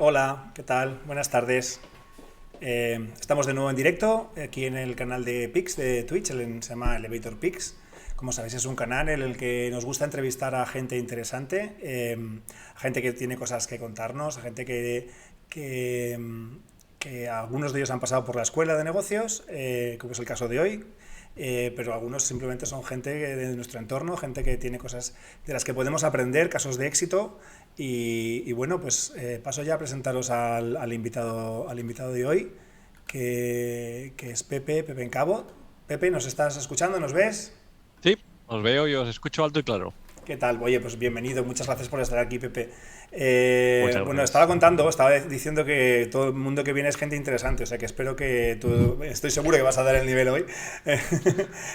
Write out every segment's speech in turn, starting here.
Hola, ¿qué tal? Buenas tardes. Estamos de nuevo en directo aquí en el canal de Pix de Twitch, se llama Elevator Pix. Como sabéis, es un canal en el que nos gusta entrevistar a gente interesante, a gente que tiene cosas que contarnos, a gente que, que algunos de ellos han pasado por la escuela de negocios, como es el caso de hoy, pero algunos simplemente son gente de nuestro entorno, gente que tiene cosas de las que podemos aprender, casos de éxito. Y bueno, pues paso ya a presentaros al invitado de hoy, que es Pepe Encabo. Pepe, ¿nos estás escuchando? ¿Nos ves? Sí, os veo y os escucho alto y claro. ¿Qué tal? Oye, pues bienvenido, muchas gracias por estar aquí, Pepe. Muchas Bueno, estaba gracias. contando, estaba diciendo que todo el mundo que viene es gente interesante, o sea que espero que tú, estoy seguro que vas a dar el nivel hoy.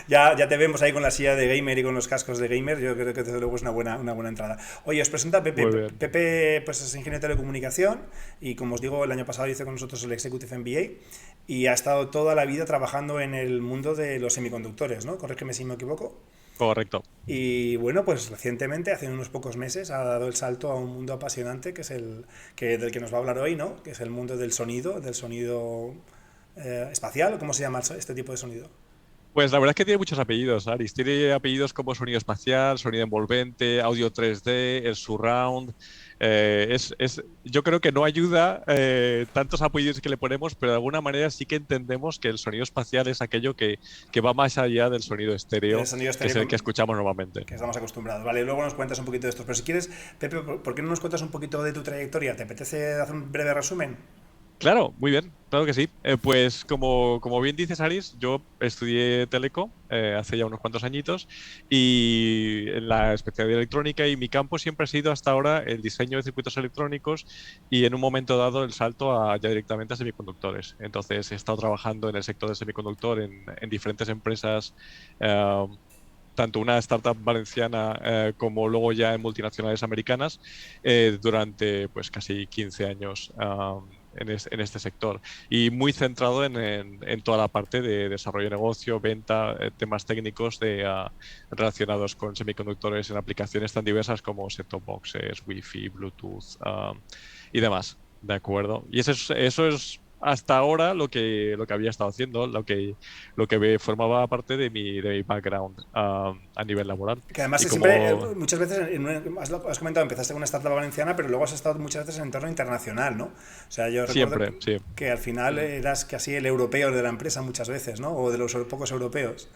Ya te vemos ahí con la silla de gamer y con los cascos de gamer, yo creo que desde luego es una buena entrada. Oye, os presento a Pepe. Muy bien. Pepe pues, es ingeniero de telecomunicación y como os digo, el año pasado hizo con nosotros el Executive MBA y ha estado toda la vida trabajando en el mundo de los semiconductores, ¿no? Corrígeme si me equivoco. Correcto. Y bueno, pues recientemente, hace unos pocos meses, ha dado el salto a un mundo apasionante del que nos va a hablar hoy, ¿no? Que es el mundo del sonido espacial, ¿cómo se llama este tipo de sonido? Pues la verdad es que tiene muchos apellidos, Aris. Tiene apellidos como sonido espacial, sonido envolvente, audio 3D, el surround. Yo creo que no ayuda tantos apellidos que le ponemos, pero de alguna manera sí que entendemos que el sonido espacial es aquello que va más allá del sonido Del estéreo, sonido que es estéreo el que escuchamos normalmente. que estamos acostumbrados. Vale, luego nos cuentas un poquito de esto. Pero si quieres, Pepe, ¿por qué no nos cuentas un poquito de tu trayectoria? ¿Te apetece hacer un breve resumen? Claro, muy bien, claro que sí. Pues como bien dices, Aris, yo estudié Teleco hace ya unos cuantos añitos y en la especialidad de electrónica y mi campo siempre ha sido hasta ahora el diseño de circuitos electrónicos y en un momento dado el salto ya directamente a semiconductores. Entonces he estado trabajando en el sector del semiconductor en diferentes empresas. eh, Tanto una startup valenciana como luego ya en multinacionales americanas durante pues casi 15 años en este sector y muy centrado en toda la parte de desarrollo de negocio, venta, temas técnicos relacionados con semiconductores en aplicaciones tan diversas como set-top boxes, Wi-Fi, Bluetooth y demás. ¿De acuerdo? Y eso es hasta ahora lo que había estado haciendo, lo que formaba parte de mi background a nivel laboral. Que además Y siempre, como muchas veces, has comentado, empezaste con una startup valenciana, pero luego has estado muchas veces en entorno internacional, ¿no? O sea, yo recuerdo siempre, sí. que al final eras casi el europeo de la empresa muchas veces, ¿no? O de los pocos europeos.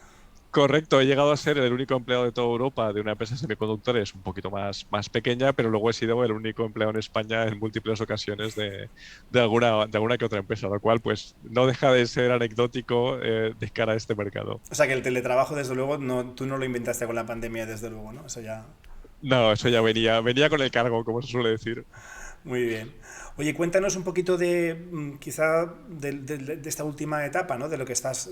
Correcto, he llegado a ser el único empleado de toda Europa de una empresa de semiconductores un poquito más pequeña, pero luego he sido el único empleado en España en múltiples ocasiones de alguna que otra empresa, lo cual pues no deja de ser anecdótico de cara a este mercado. O sea, que el teletrabajo, desde luego, no, tú no lo inventaste con la pandemia, desde luego, ¿no? Eso ya. No, eso ya venía con el cargo, como se suele decir. Muy bien. Oye, cuéntanos un poquito de, quizá, de esta última etapa, ¿no? De lo que estás,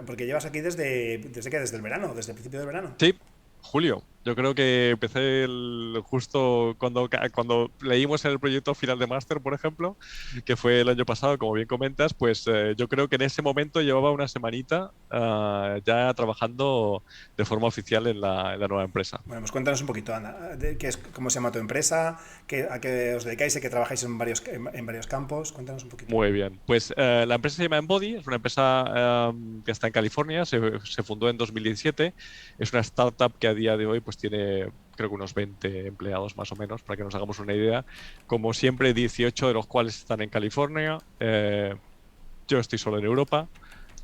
porque llevas aquí desde el verano, desde el principio del verano. Sí, julio. Yo creo que empecé justo cuando leímos el proyecto final de máster, por ejemplo, que fue el año pasado, como bien comentas, pues yo creo que en ese momento llevaba una semanita ya trabajando de forma oficial en la nueva empresa. Bueno, pues cuéntanos un poquito, Ana, cómo se llama tu empresa, a qué os dedicáis, sé que trabajáis en varios campos. Cuéntanos un poquito. Muy bien. Pues la empresa se llama Embody, es una empresa que está en California, se fundó en 2017, es una startup que a día de hoy pues tiene creo que unos 20 empleados más o menos, para que nos hagamos una idea. Como siempre, 18 de los cuales están en California. Yo estoy solo en Europa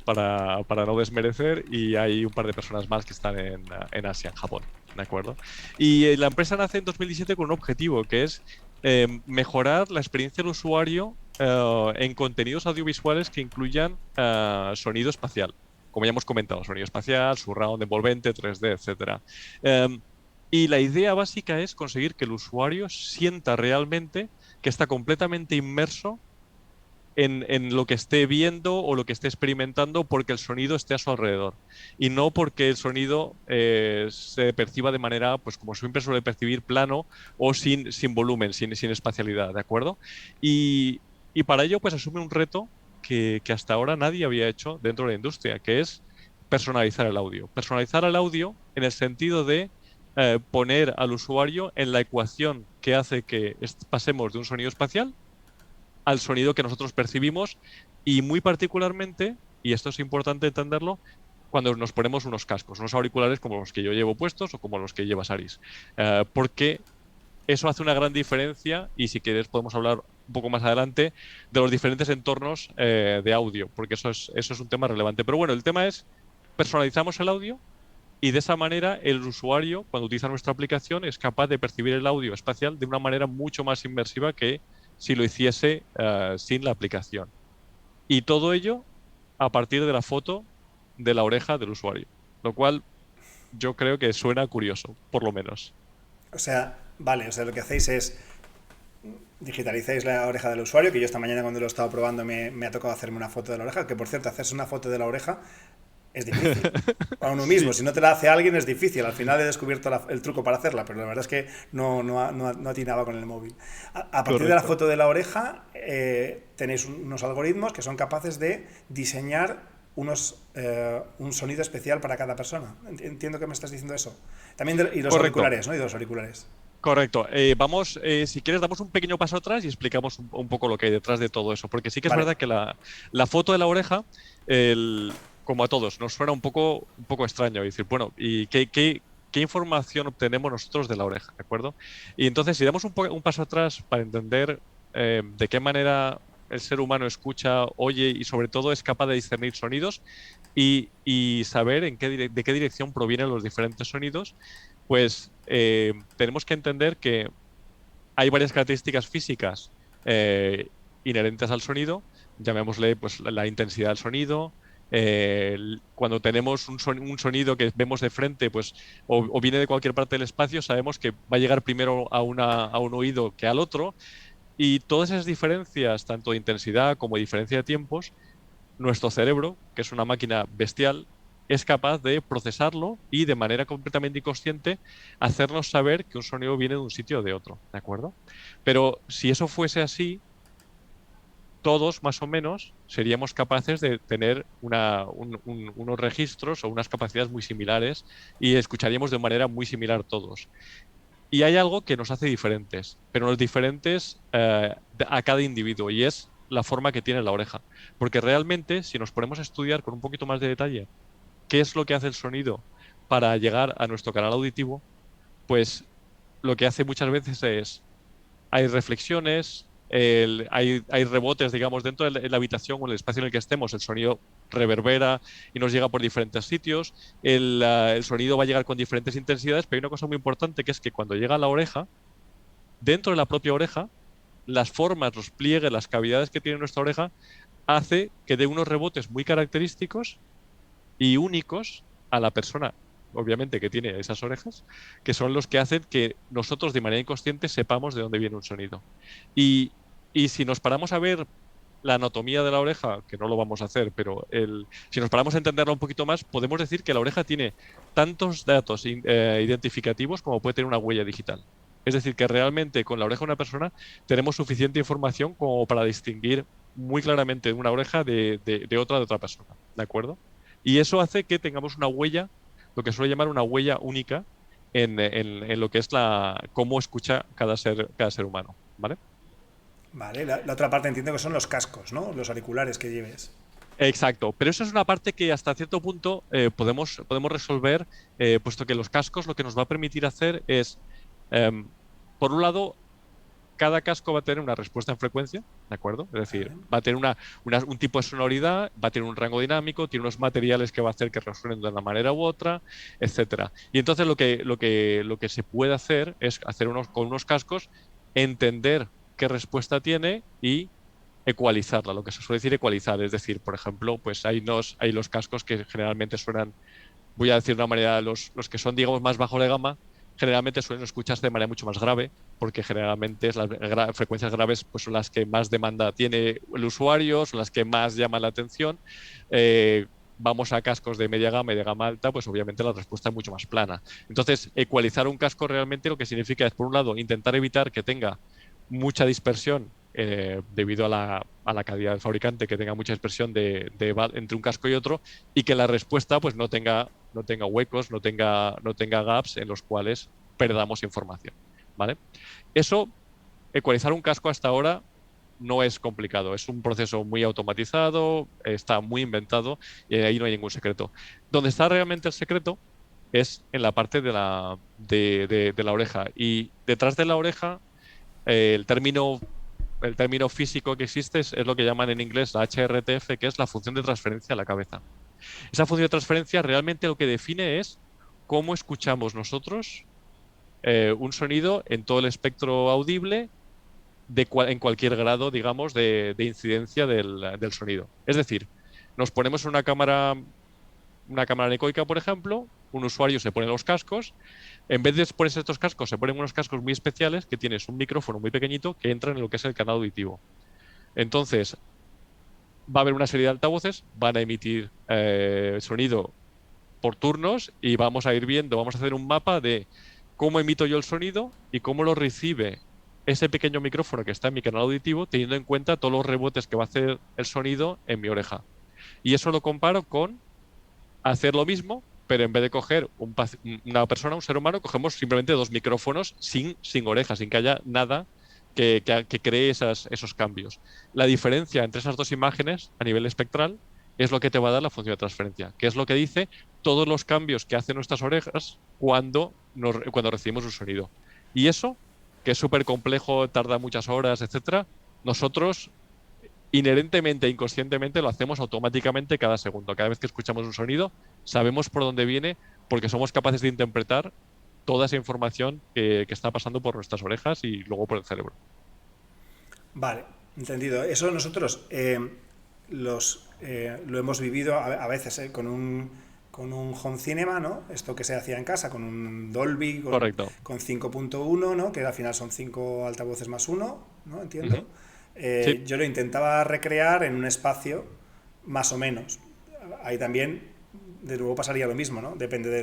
para no desmerecer y hay un par de personas más que están en Asia, en Japón, ¿de acuerdo? Y la empresa nace en 2017 con un objetivo que es mejorar la experiencia del usuario en contenidos audiovisuales que incluyan sonido espacial. Como ya hemos comentado, sonido espacial, surround, envolvente, 3D, etcétera. Y la idea básica es conseguir que el usuario sienta realmente que está completamente inmerso en lo que esté viendo o lo que esté experimentando porque el sonido esté a su alrededor y no porque el sonido se perciba de manera, pues como siempre suele percibir, plano o sin volumen, sin espacialidad, ¿de acuerdo? Y, y para ello, pues asume un reto que hasta ahora nadie había hecho dentro de la industria, que es personalizar el audio. Personalizar el audio en el sentido de poner al usuario en la ecuación que hace que pasemos de un sonido espacial al sonido que nosotros percibimos y muy particularmente, y esto es importante entenderlo, cuando nos ponemos unos cascos, unos auriculares como los que yo llevo puestos o como los que lleva Saris. Porque eso hace una gran diferencia y si quieres podemos hablar un poco más adelante de los diferentes entornos de audio, porque eso es un tema relevante. Pero bueno, el tema es, personalizamos el audio y de esa manera el usuario, cuando utiliza nuestra aplicación, es capaz de percibir el audio espacial de una manera mucho más inmersiva que si lo hiciese sin la aplicación. Y todo ello a partir de la foto de la oreja del usuario, lo cual yo creo que suena curioso, por lo menos. O sea, vale, o sea, lo que hacéis es digitalizáis la oreja del usuario, que yo esta mañana cuando lo he estado probando me ha tocado hacerme una foto de la oreja, que por cierto, hacerse una foto de la oreja es difícil. Para uno mismo, Sí, si no te la hace alguien es difícil. Al final he descubierto el truco para hacerla, pero la verdad es que no atinaba con el móvil. A partir de la correcto. foto de la oreja tenéis unos algoritmos que son capaces de diseñar un sonido especial para cada persona. Entiendo que me estás diciendo eso. También y los Correcto. auriculares, ¿no? Y los auriculares. Correcto. Vamos, si quieres, damos un pequeño paso atrás y explicamos un poco lo que hay detrás de todo eso. Porque sí que es Vale. verdad que la foto de la oreja, como a todos, nos suena un poco extraño. Y decir, bueno, ¿y qué información obtenemos nosotros de la oreja? ¿De acuerdo? Y entonces, si damos un paso atrás para entender de qué manera el ser humano escucha, oye y sobre todo es capaz de discernir sonidos y saber de qué dirección provienen los diferentes sonidos, pues tenemos que entender que hay varias características físicas inherentes al sonido, llamémosle pues la intensidad del sonido. Cuando tenemos un sonido que vemos de frente, pues o viene de cualquier parte del espacio, sabemos que va a llegar primero a un oído que al otro. Y todas esas diferencias, tanto de intensidad como de diferencia de tiempos, nuestro cerebro, que es una máquina bestial, es capaz de procesarlo y de manera completamente inconsciente hacernos saber que un sonido viene de un sitio o de otro, ¿de acuerdo? Pero si eso fuese así, todos más o menos seríamos capaces de tener unos registros o unas capacidades muy similares y escucharíamos de manera muy similar todos. Y hay algo que nos hace diferentes, pero nos diferentes a cada individuo y es la forma que tiene la oreja. Porque realmente, si nos ponemos a estudiar con un poquito más de detalle qué es lo que hace el sonido para llegar a nuestro canal auditivo, pues lo que hace muchas veces es, hay reflexiones, hay rebotes, digamos, dentro de la habitación o el espacio en el que estemos, el sonido reverbera y nos llega por diferentes sitios, el sonido va a llegar con diferentes intensidades, pero hay una cosa muy importante que es que cuando llega a la oreja, dentro de la propia oreja, las formas, los pliegues, las cavidades que tiene nuestra oreja, hace que dé unos rebotes muy característicos y únicos a la persona, obviamente, que tiene esas orejas, que son los que hacen que nosotros de manera inconsciente sepamos de dónde viene un sonido. Y, y si nos paramos a ver la anatomía de la oreja, que no lo vamos a hacer, pero si nos paramos a entenderla un poquito más, podemos decir que la oreja tiene tantos datos identificativos como puede tener una huella digital. Es decir, que realmente con la oreja de una persona tenemos suficiente información como para distinguir muy claramente una oreja de otra persona. ¿De acuerdo? Y eso hace que tengamos una huella, lo que suele llamar una huella única en lo que es cómo escucha cada ser humano. ¿Vale? Vale, la otra parte entiendo que son los cascos, ¿no? Los auriculares que lleves. Exacto, pero eso es una parte que hasta cierto punto podemos resolver, puesto que los cascos lo que nos va a permitir hacer es, em, por un lado, cada casco va a tener una respuesta en frecuencia, ¿de acuerdo? Es decir, Vale. va a tener un tipo de sonoridad, va a tener un rango dinámico, tiene unos materiales que va a hacer que resuenen de una manera u otra, etcétera. Y entonces lo que se puede hacer es hacer con unos cascos, entender qué respuesta tiene y ecualizarla, lo que se suele decir ecualizar. Es decir, por ejemplo, pues hay los cascos que generalmente suenan, voy a decir de una manera, los que son, digamos, más bajo de gama, generalmente suelen escucharse de manera mucho más grave, porque generalmente las frecuencias graves pues, son las que más demanda tiene el usuario, son las que más llaman la atención. Vamos a cascos de media gama y de gama alta, pues obviamente la respuesta es mucho más plana. Entonces, ecualizar un casco realmente lo que significa es, por un lado, intentar evitar que tenga mucha dispersión debido a la calidad del fabricante, que tenga mucha dispersión entre un casco y otro, y que la respuesta pues no tenga huecos, no tenga gaps en los cuales perdamos información. ¿Vale? Eso, ecualizar un casco hasta ahora no es complicado. Es un proceso muy automatizado, está muy inventado y ahí no hay ningún secreto. Donde está realmente el secreto es en la parte de la oreja. Y detrás de la oreja, el término físico que existe es lo que llaman en inglés la HRTF, que es la función de transferencia a la cabeza. Esa función de transferencia realmente lo que define es cómo escuchamos nosotros un sonido en todo el espectro audible en cualquier grado, digamos, de incidencia del sonido. Es decir, nos ponemos una cámara anecoica, por ejemplo, un usuario se pone los cascos, en vez de ponerse estos cascos, se ponen unos cascos muy especiales que tienes un micrófono muy pequeñito que entra en lo que es el canal auditivo. Entonces, va a haber una serie de altavoces, van a emitir sonido por turnos y vamos a ir viendo, vamos a hacer un mapa de cómo emito yo el sonido y cómo lo recibe ese pequeño micrófono que está en mi canal auditivo, teniendo en cuenta todos los rebotes que va a hacer el sonido en mi oreja. Y eso lo comparo con hacer lo mismo, pero en vez de coger una persona, un ser humano, cogemos simplemente dos micrófonos sin orejas, sin que haya nada que cree esos cambios. La diferencia entre esas dos imágenes a nivel espectral es lo que te va a dar la función de transferencia, que es lo que dice todos los cambios que hacen nuestras orejas cuando recibimos un sonido. Y eso, que es súper complejo, tarda muchas horas, etcétera, nosotros inherentemente, inconscientemente, lo hacemos automáticamente cada segundo. Cada vez que escuchamos un sonido, sabemos por dónde viene porque somos capaces de interpretar toda esa información que está pasando por nuestras orejas y luego por el cerebro. Vale, entendido. Eso nosotros lo hemos vivido a veces con un home cinema, ¿no? Esto que se hacía en casa, con un Dolby, Correcto. con 5.1, ¿no? Que al final son 5 altavoces más uno, ¿no? Entiendo. Ujú. Sí, Yo lo intentaba recrear en un espacio más o menos. Ahí también, de nuevo pasaría lo mismo, ¿no? Depende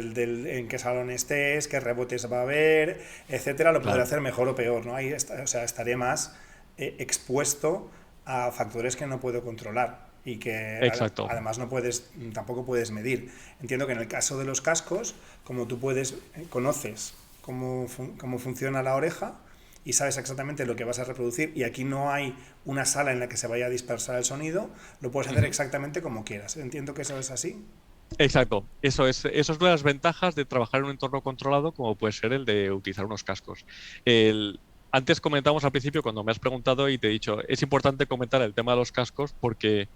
en qué salón estés, qué rebotes va a haber, etcétera, lo podré claro. hacer mejor o peor, ¿no? O sea, estaré más expuesto a factores que no puedo controlar y que Exacto. además no puedes, tampoco puedes medir. Entiendo que en el caso de los cascos, como tú puedes, conoces cómo funciona la oreja y sabes exactamente lo que vas a reproducir y aquí no hay una sala en la que se vaya a dispersar el sonido, lo puedes hacer Ujú. exactamente como quieras. Entiendo que eso es así. Exacto. Eso es una de las ventajas de trabajar en un entorno controlado, como puede ser el de utilizar unos cascos. Antes comentamos al principio, cuando me has preguntado y te he dicho, es importante comentar el tema de los cascos porque,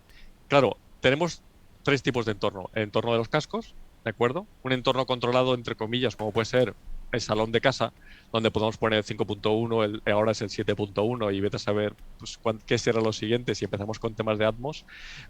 claro, tenemos tres tipos de entorno. El entorno de los cascos, ¿de acuerdo? Un entorno controlado, entre comillas, como puede ser el salón de casa, donde podemos poner el 5.1, ahora es el 7.1 y vete a saber pues, qué será lo siguiente si empezamos con temas de Atmos.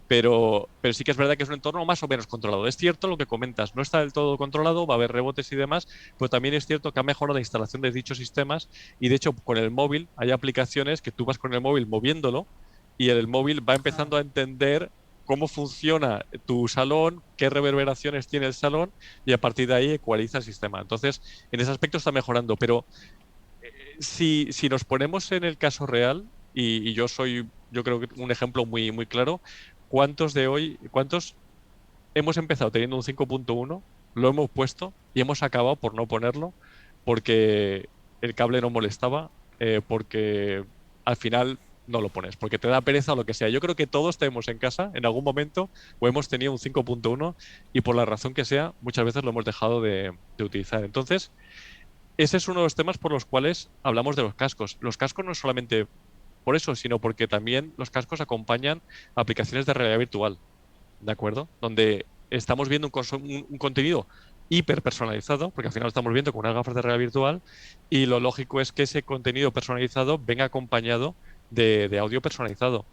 Pero sí que es verdad que es un entorno más o menos controlado. Es cierto lo que comentas, no está del todo controlado, va a haber rebotes y demás, pero también es cierto que ha mejorado la instalación de dichos sistemas y de hecho con el móvil hay aplicaciones que tú vas con el móvil moviéndolo y el móvil va Ah, empezando a entender cómo funciona tu salón, qué reverberaciones tiene el salón y a partir de ahí ecualiza el sistema. Entonces, en ese aspecto está mejorando, pero si nos ponemos en el caso real, y yo creo que un ejemplo muy, muy claro, ¿cuántos hemos empezado teniendo un 5.1, lo hemos puesto y hemos acabado por no ponerlo porque el cable no molestaba, porque al final no lo pones, porque te da pereza o lo que sea. Yo creo que todos tenemos en casa en algún momento o hemos tenido un 5.1 y por la razón que sea, muchas veces lo hemos dejado de utilizar. Entonces, ese es uno de los temas por los cuales hablamos de los cascos. Los cascos no es solamente por eso, sino porque también los cascos acompañan aplicaciones de realidad virtual, ¿de acuerdo? Donde estamos viendo un contenido hiper personalizado, porque al final estamos viendo con unas gafas de realidad virtual, y lo lógico es que ese contenido personalizado venga acompañado de audio personalizado.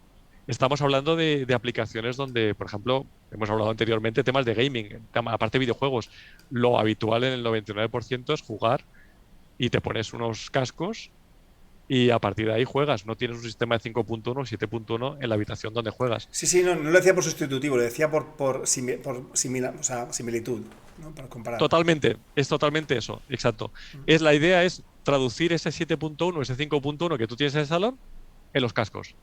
Estamos hablando de aplicaciones donde, por ejemplo, hemos hablado anteriormente temas de gaming, aparte de videojuegos. Lo habitual en el 99% es jugar y te pones unos cascos y a partir de ahí juegas. No tienes un sistema de 5.1 o 7.1 en la habitación donde juegas. sí, sí, no, no lo decía por sustitutivo, lo decía o sea, similitud, ¿no? Para comparar. Es totalmente eso, exacto. La idea es traducir ese 7.1, ese 5.1 que tú tienes en el salón en los cascos.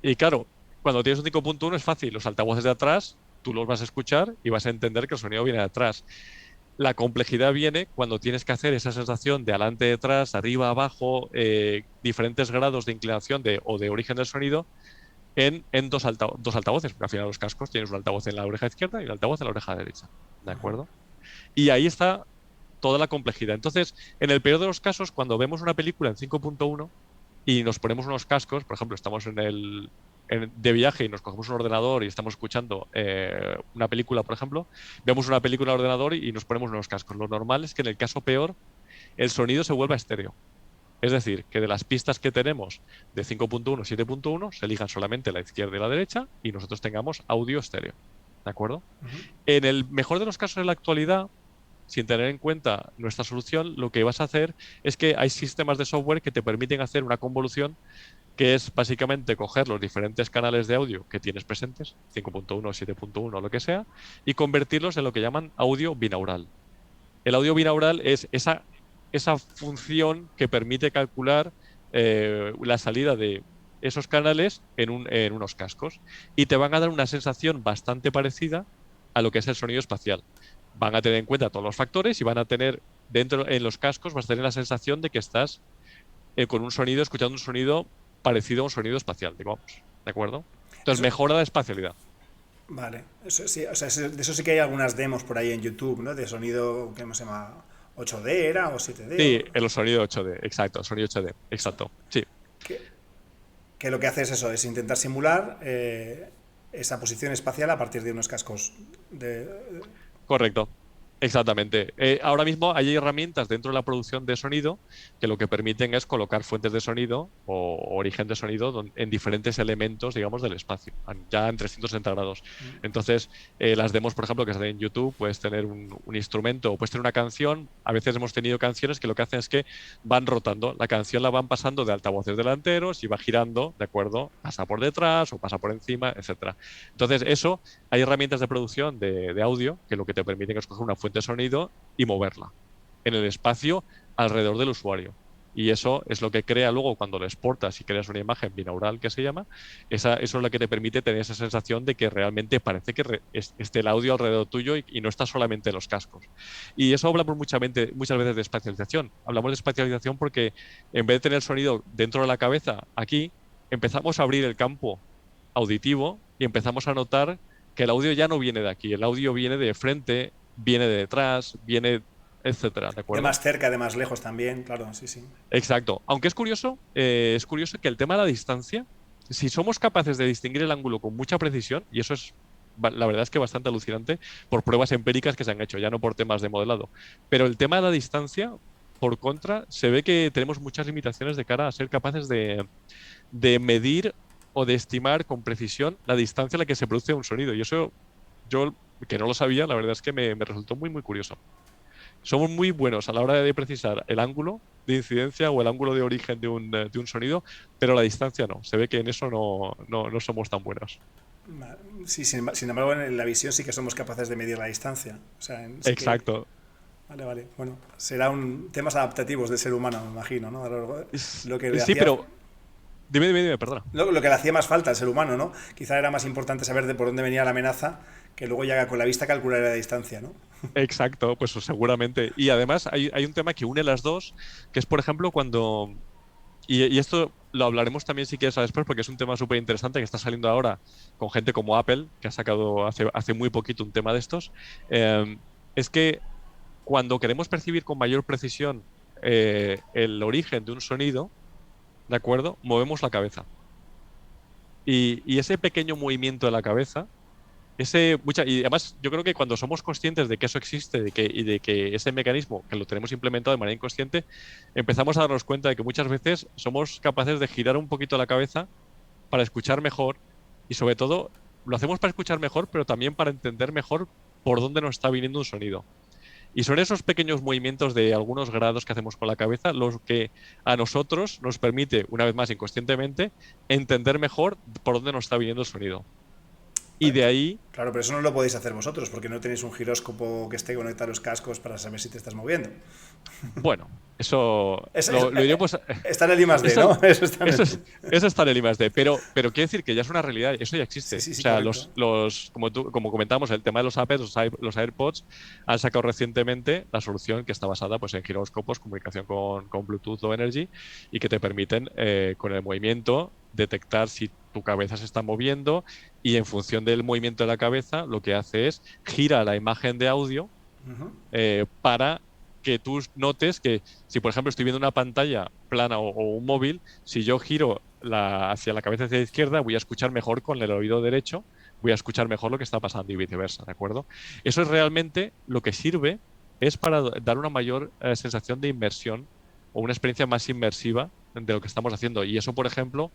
Y claro, cuando tienes un 5.1 es fácil, los altavoces de atrás tú los vas a escuchar y vas a entender que el sonido viene de atrás. La complejidad viene cuando tienes que hacer esa sensación de adelante, detrás, arriba, abajo, diferentes grados de inclinación o de origen del sonido en dos altavoces, porque al final los cascos tienes un altavoz en la oreja izquierda y un altavoz en la oreja derecha. ¿De Ajá. acuerdo? Y ahí está toda la complejidad. Entonces, en el peor de los casos, cuando vemos una película en 5.1 y nos ponemos unos cascos, por ejemplo, estamos de viaje y nos cogemos un ordenador y estamos escuchando una película, por ejemplo, vemos una película en el ordenador y nos ponemos unos cascos. Lo normal es que en el caso peor, el sonido se vuelva estéreo. Es decir, que de las pistas que tenemos de 5.1, 7.1, se elijan solamente la izquierda y la derecha y nosotros tengamos audio estéreo. ¿De acuerdo? Ujú. En el mejor de los casos en la actualidad, sin tener en cuenta nuestra solución, lo que vas a hacer es que hay sistemas de software que te permiten hacer una convolución que es básicamente coger los diferentes canales de audio que tienes presentes, 5.1, 7.1, lo que sea, y convertirlos en lo que llaman audio binaural. El audio binaural es esa función que permite calcular la salida de esos canales en unos cascos y te van a dar una sensación bastante parecida a lo que es el sonido espacial. Van a tener en cuenta todos los factores y van a tener dentro en los cascos, vas a tener la sensación de que estás con un sonido, escuchando un sonido parecido a un sonido espacial, digamos. ¿De acuerdo? Entonces Eso, mejora la espacialidad. vale. Eso sí, o sea, de eso sí que hay algunas demos por ahí en YouTube, ¿no? De sonido, que no se llama 8D era o 7D Sí, o el sonido 8D, exacto, el sonido 8D, exacto. Sí, que, que lo que hace es eso, es intentar simular esa posición espacial a partir de unos cascos de... correcto. Exactamente. Ahora mismo hay herramientas dentro de la producción de sonido que lo que permiten es colocar fuentes de sonido o origen de sonido en diferentes elementos, digamos, del espacio, ya en 360 grados. Entonces, las demos, por ejemplo, que salen en YouTube, puedes tener un instrumento o puedes tener una canción. A veces hemos tenido canciones que lo que hacen es que van rotando. La canción la van pasando de altavoces delanteros y va girando, ¿de acuerdo? Pasa por detrás o pasa por encima, etcétera. Entonces, eso hay herramientas de producción de audio que lo que te permiten es coger una fuente de sonido y moverla en el espacio alrededor del usuario. Y eso es lo que crea luego cuando lo exportas y creas una imagen binaural que se llama, eso es lo que te permite tener esa sensación de que realmente parece que esté el audio alrededor tuyo y no está solamente en los cascos. Y eso hablamos muchas veces de espacialización. Hablamos de espacialización porque en vez de tener sonido dentro de la cabeza, aquí empezamos a abrir el campo auditivo y empezamos a notar que el audio ya no viene de aquí, el audio viene de frente, viene de detrás, viene, etcétera, ¿de De acuerdo? más cerca, de más lejos también, claro, sí, sí. Exacto. Aunque es curioso que el tema de la distancia, si somos capaces de distinguir el ángulo con mucha precisión, y eso es la verdad es que bastante alucinante por pruebas empíricas que se han hecho, ya no por temas de modelado. Pero el tema de la distancia, por contra, se ve que tenemos muchas limitaciones de cara a ser capaces de medir o de estimar con precisión la distancia a la que se produce un sonido. Y eso yo, que no lo sabía, la verdad es que me resultó muy, muy curioso. Somos muy buenos a la hora de precisar el ángulo de incidencia o el ángulo de origen de un sonido, pero la distancia no. Se ve que en eso no somos tan buenos. Sí, sin embargo, en la visión sí que somos capaces de medir la distancia. O sea, sí que... Exacto. Vale, vale. Bueno, será un temas adaptativos del ser humano, me imagino, ¿no? Lo que le Sí, hacía, pero dime, perdona. lo que le hacía más falta al ser humano, ¿no? Quizá era más importante saber de por dónde venía la amenaza que luego ya con la vista calcular la distancia, ¿no? Exacto, pues seguramente. Y además hay un tema que une las dos, que es, por ejemplo, cuando y esto lo hablaremos también si quieres después, porque es un tema súper interesante que está saliendo ahora con gente como Apple, que ha sacado hace muy poquito un tema de estos. Eh, es que cuando queremos percibir con mayor precisión el origen de un sonido, ¿de acuerdo? Movemos la cabeza. Y ese pequeño movimiento de la cabeza y además, yo creo que cuando somos conscientes de que eso existe y de que ese mecanismo, que lo tenemos implementado de manera inconsciente, empezamos a darnos cuenta de que muchas veces somos capaces de girar un poquito la cabeza para escuchar mejor y sobre todo lo hacemos para escuchar mejor, pero también para entender mejor por dónde nos está viniendo un sonido. Y son esos pequeños movimientos de algunos grados que hacemos con la cabeza los que a nosotros nos permite, una vez más inconscientemente, entender mejor por dónde nos está viniendo el sonido. Y de ahí, Claro, pero eso no lo podéis hacer vosotros, porque no tenéis un giróscopo que esté conectado a los cascos para saber si te estás moviendo. bueno, eso Es, es- lo diré pues está en el I más D, eso, ¿no? Eso está en eso, el... eso está en el I+D, pero quiere decir que ya es una realidad, eso ya Sí, existe. sí, O sí, sea, correcto. como comentamos, el tema de los Apples, los AirPods, han sacado recientemente la solución que está basada pues, en giróscopos, comunicación con Bluetooth Low Energy, y que te permiten, con el movimiento, detectar si tu cabeza se está moviendo, y en función del movimiento de la cabeza, lo que hace es gira la imagen de audio Ujú. para que tú notes que si, por ejemplo, estoy viendo una pantalla plana o un móvil, si yo giro hacia la cabeza hacia la izquierda, voy a escuchar mejor con el oído derecho, voy a escuchar mejor lo que está pasando y viceversa, ¿de acuerdo? Eso es realmente lo que sirve, es para dar una mayor sensación de inmersión o una experiencia más inmersiva de lo que estamos haciendo. Y eso, por ejemplo,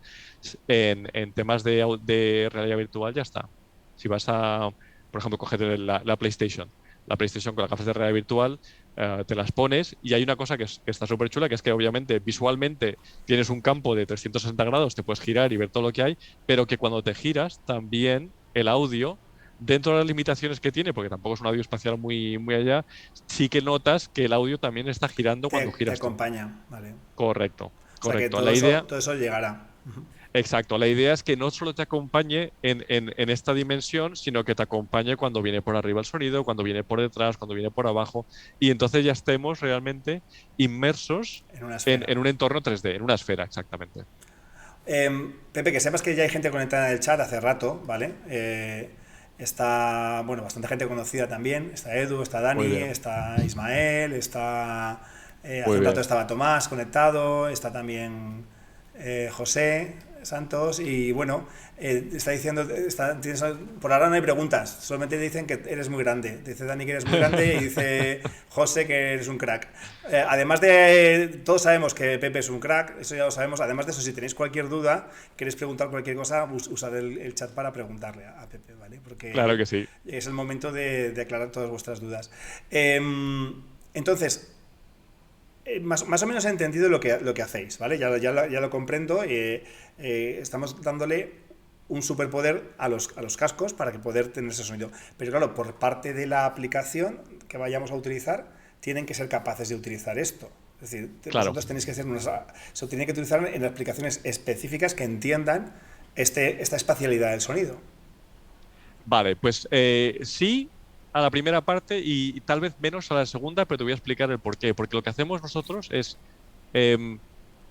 en temas de realidad virtual ya está. Si vas a, por ejemplo, coger la PlayStation, la PlayStation con las gafas de realidad virtual, te las pones y hay una cosa que está súper chula, que es que obviamente visualmente tienes un campo de 360 grados, te puedes girar y ver todo lo que hay, pero que cuando te giras también el audio, dentro de las limitaciones que tiene, porque tampoco es un audio espacial muy allá, sí que notas que el audio también está girando cuando Te giras tú. acompaña, ¿vale? Correcto, O sea que correcto. La idea, todo eso llegará. exacto, la idea es que no solo te acompañe en esta dimensión, sino que te acompañe cuando viene por arriba el sonido, cuando viene por detrás, cuando viene por abajo, y entonces ya estemos realmente inmersos En una esfera. en un entorno 3D, en una esfera, exactamente. Pepe, que sepas que ya hay gente conectada en el chat hace rato, ¿vale? Está, bueno, bastante gente conocida también. Está Edu, está Muy Dani, bien, está Ismael, está... hace muy un rato bien. estaba Tomás conectado, está también José Santos y bueno, está diciendo, por ahora no hay preguntas, solamente dicen que eres muy grande. Dice Dani que eres muy grande y dice José que eres un crack. Además de, todos sabemos que Pepe es un crack, eso ya lo sabemos. Además de eso, si tenéis cualquier duda, queréis preguntar cualquier cosa, usad el chat para preguntarle a Pepe, ¿vale? Claro Porque que sí. es el momento de aclarar todas vuestras dudas. Entonces, más o menos he entendido lo que hacéis, ¿vale? Ya lo comprendo. Estamos dándole un superpoder a los cascos para que poder tener ese sonido. Pero claro, por parte de la aplicación que vayamos a utilizar, tienen que ser capaces de utilizar esto. Es decir, Claro. vosotros tenéis que hacer se tiene que utilizar en aplicaciones específicas que entiendan esta espacialidad del sonido. Vale, pues sí a la primera parte y tal vez menos a la segunda, pero te voy a explicar el por qué. Porque lo que hacemos nosotros es em,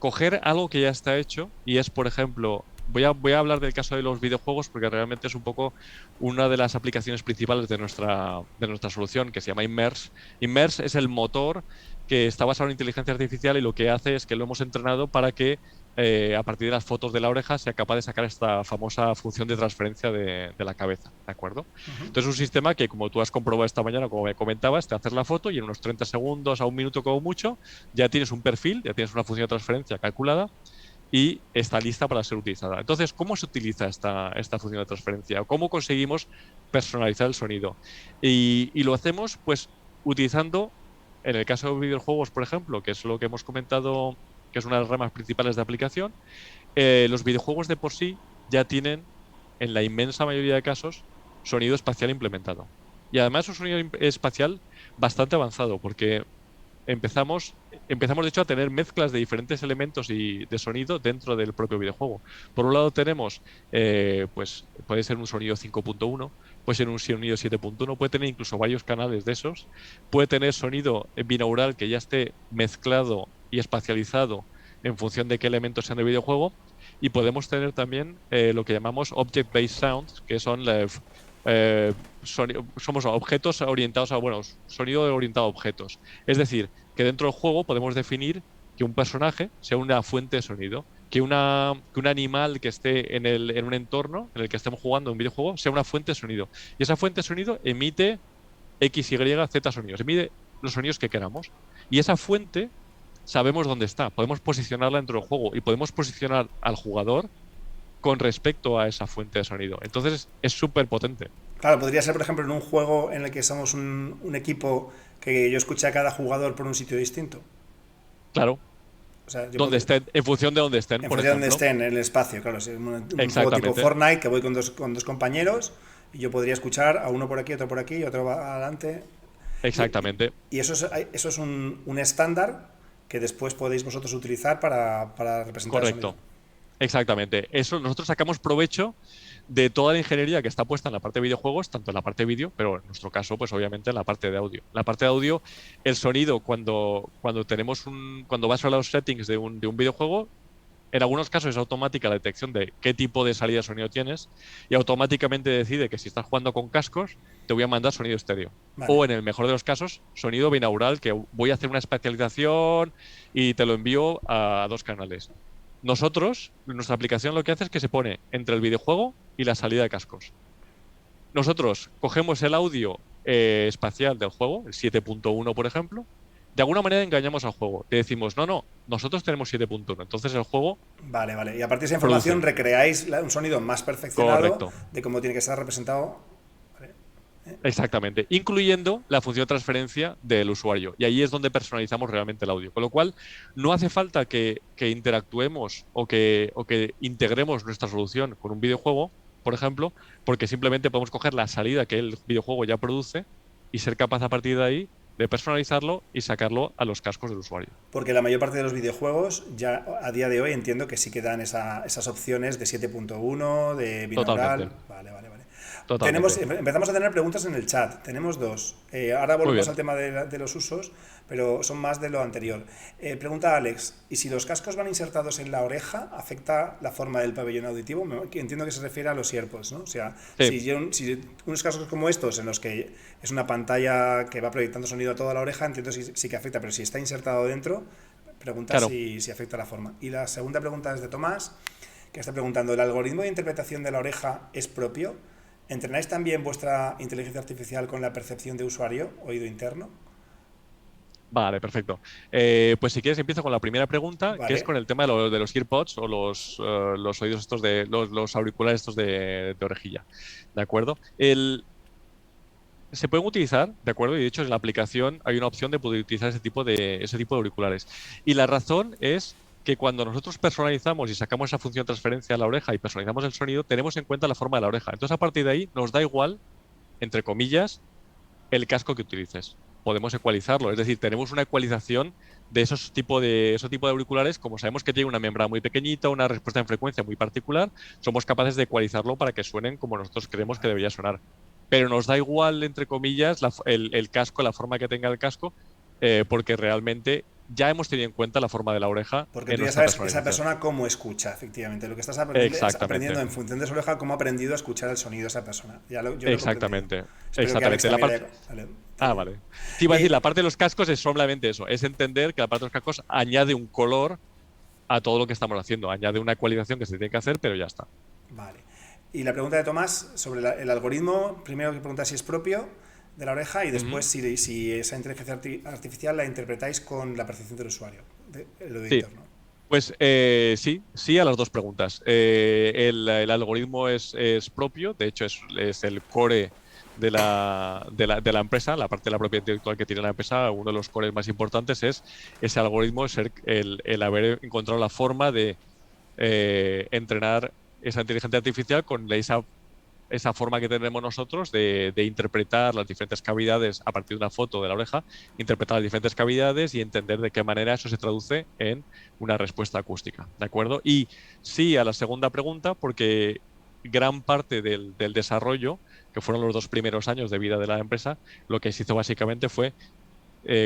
coger algo que ya está hecho y es, por ejemplo, voy a hablar del caso de los videojuegos porque realmente es un poco una de las aplicaciones principales de nuestra solución, que se llama Immerse. Immerse es el motor que está basado en inteligencia artificial y lo que hace es que lo hemos entrenado para que a partir de las fotos de la oreja sea capaz de sacar esta famosa función de transferencia de la cabeza, ¿de acuerdo? Entonces es un sistema que, como tú has comprobado esta mañana, como me comentabas, te haces la foto y en unos 30 segundos a un minuto como mucho ya tienes un perfil, ya tienes una función de transferencia calculada y está lista para ser utilizada. Entonces, ¿cómo se utiliza esta función de transferencia? ¿Cómo conseguimos personalizar el sonido? Y lo hacemos pues utilizando, en el caso de videojuegos, por ejemplo, que es lo que hemos comentado, que es una de las ramas principales de aplicación, los videojuegos de por sí ya tienen, en la inmensa mayoría de casos, sonido espacial implementado. Y además es un sonido espacial bastante avanzado, porque empezamos de hecho a tener mezclas de diferentes elementos y de sonido dentro del propio videojuego. Por un lado tenemos, pues puede ser un sonido 5.1, puede ser un sonido 7.1, puede tener incluso varios canales de esos, puede tener sonido binaural que ya esté mezclado y espacializado en función de qué elementos sean del videojuego, y podemos tener también lo que llamamos Object-Based Sounds, que son somos objetos orientados a, bueno, sonido orientado a objetos. Es decir, que dentro del juego podemos definir que un personaje sea una fuente de sonido, que un animal que esté en un entorno en el que estemos jugando un videojuego sea una fuente de sonido. Y esa fuente de sonido emite X, Y, Z sonidos, emite los sonidos que queramos. Y esa fuente sabemos dónde está, podemos posicionarla dentro del juego y podemos posicionar al jugador con respecto a esa fuente de sonido. Entonces es súper potente. Claro, podría ser, por ejemplo, en un juego en el que somos un equipo que yo escuche a cada jugador por un sitio distinto. Claro, O sea, yo donde estén, en función de donde estén, en por función de donde ejemplo. estén en el espacio, claro. Si es un juego tipo Exactamente. Fortnite, que voy con dos compañeros, y yo podría escuchar a uno por aquí, otro por aquí, otro va adelante. Exactamente. Y eso es un estándar que después podéis vosotros utilizar para representar el sonido. Correcto. Exactamente. Eso nosotros sacamos provecho de toda la ingeniería que está puesta en la parte de videojuegos, tanto en la parte de vídeo, pero en nuestro caso, pues obviamente en la parte de audio. En la parte de audio, el sonido, cuando vas a los settings de un videojuego, en algunos casos es automática la detección de qué tipo de salida de sonido tienes y automáticamente decide que si estás jugando con cascos, te voy a mandar sonido estéreo. Vale. O en el mejor de los casos, sonido binaural, que voy a hacer una especialización y te lo envío a 2 canales. Nosotros, nuestra aplicación lo que hace es que se pone entre el videojuego y la salida de cascos. Nosotros cogemos el audio espacial del juego, el 7.1 por ejemplo, de alguna manera engañamos al juego. Le decimos, no, no, nosotros tenemos 7.1. Entonces el juego Vale, vale. Y a partir de esa información produce. recreáis un sonido más perfeccionado Correcto. de cómo tiene que estar representado. Vale. Exactamente, incluyendo la función de transferencia del usuario. Y ahí es donde personalizamos realmente el audio. Con lo cual, no hace falta que interactuemos o que integremos nuestra solución con un videojuego, por ejemplo, porque simplemente podemos coger la salida que el videojuego ya produce y ser capaz a partir de ahí de personalizarlo y sacarlo a los cascos del usuario. Porque la mayor parte de los videojuegos ya a día de hoy entiendo que sí que dan esas opciones de 7.1, de binaural. Totalmente, Vale, vale, vale. totalmente. Empezamos a tener preguntas en el chat. Tenemos dos. Ahora Muy volvemos bien. al tema de los usos, pero son más de lo anterior. Pregunta Alex, ¿y si los cascos van insertados en la oreja, afecta la forma del pabellón auditivo? Entiendo que se refiere a los AirPods, ¿no? O sea, Sí, si unos cascos como estos, en los que es una pantalla que va proyectando sonido a toda la oreja, entiendo sí que afecta, pero si está insertado dentro, pregunta claro. si afecta la forma. Y la segunda pregunta es de Tomás, que está preguntando, ¿el algoritmo de interpretación de la oreja es propio? ¿Entrenáis también vuestra inteligencia artificial con la percepción de usuario, oído interno? Vale, perfecto. Pues si quieres empiezo con la primera pregunta, que es Vale, con el tema de los EarPods o los oídos estos los auriculares estos de orejilla. ¿De acuerdo? Se pueden utilizar, ¿de acuerdo? Y de hecho en la aplicación hay una opción de poder utilizar ese tipo de auriculares. Y la razón es que cuando nosotros personalizamos y sacamos esa función de transferencia a la oreja y personalizamos el sonido, tenemos en cuenta la forma de la oreja. Entonces, a partir de ahí, nos da igual, entre comillas, el casco que utilices. Podemos ecualizarlo, es decir, tenemos una ecualización de ese tipo de auriculares, como sabemos que tiene una membrana muy pequeñita, una respuesta en frecuencia muy particular, somos capaces de ecualizarlo para que suenen como nosotros creemos que debería sonar. Pero nos da igual, entre comillas, el casco, la forma que tenga el casco, porque realmente ya hemos tenido en cuenta la forma de la oreja porque en tú ya nuestra sabes esa personalización. persona cómo escucha, efectivamente. Lo que estás aprendiendo es aprendiendo Exactamente, en función de su oreja cómo ha aprendido a escuchar el sonido de esa persona. Yo lo he comprendido. exactamente, Espero que Alex exactamente. La también lo parte, haya Ah, entendido. vale. Te iba a decir, la Eh, parte de los cascos es solamente eso, es entender que la parte de los cascos añade un color a todo lo que estamos haciendo, añade una ecualización que se tiene que hacer, pero ya está. vale. Y la pregunta de Tomás sobre el algoritmo, primero que pregunta si es propio de la oreja y Ujú. después si esa inteligencia artificial la interpretáis con la percepción del usuario, el oído Sí, interno. pues sí, sí a las dos preguntas. El algoritmo es propio, de hecho es el core de la empresa, la parte de la propiedad intelectual que tiene la empresa, uno de los cores más importantes es ese algoritmo, el haber encontrado la forma de entrenar esa inteligencia artificial con esa forma que tenemos nosotros de interpretar las diferentes cavidades a partir de una foto de la oreja, interpretar las diferentes cavidades y entender de qué manera eso se traduce en una respuesta acústica. ¿De acuerdo? Y sí a la segunda pregunta, porque gran parte del desarrollo, que fueron los 2 primeros años de vida de la empresa, lo que se hizo básicamente fue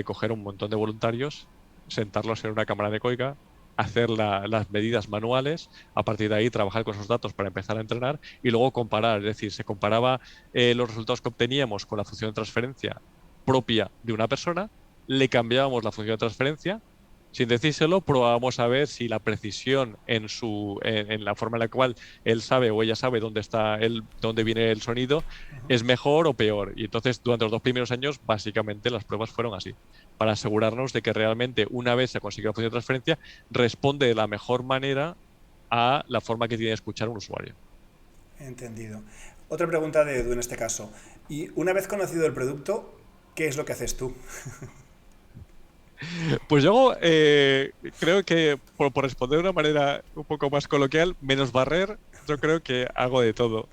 coger un montón de voluntarios, sentarlos en una cámara de coica, hacer las medidas manuales, a partir de ahí trabajar con esos datos para empezar a entrenar y luego comparar. Es decir, se comparaba los resultados que obteníamos con la función de transferencia propia de una persona, le cambiábamos la función de transferencia. Sin decírselo, probábamos a ver si la precisión en la forma en la cual él sabe o ella sabe dónde viene el sonido es mejor o peor. Y entonces, durante los 2 primeros años, básicamente las pruebas fueron así, para asegurarnos de que realmente, una vez se consiguió la función de transferencia, responde de la mejor manera a la forma que tiene de escuchar un usuario. Entendido. Otra pregunta de Edu en este caso. Y una vez conocido el producto, ¿qué es lo que haces tú? Pues yo creo que, por responder de una manera un poco más coloquial, menos barrer, yo creo que hago de todo.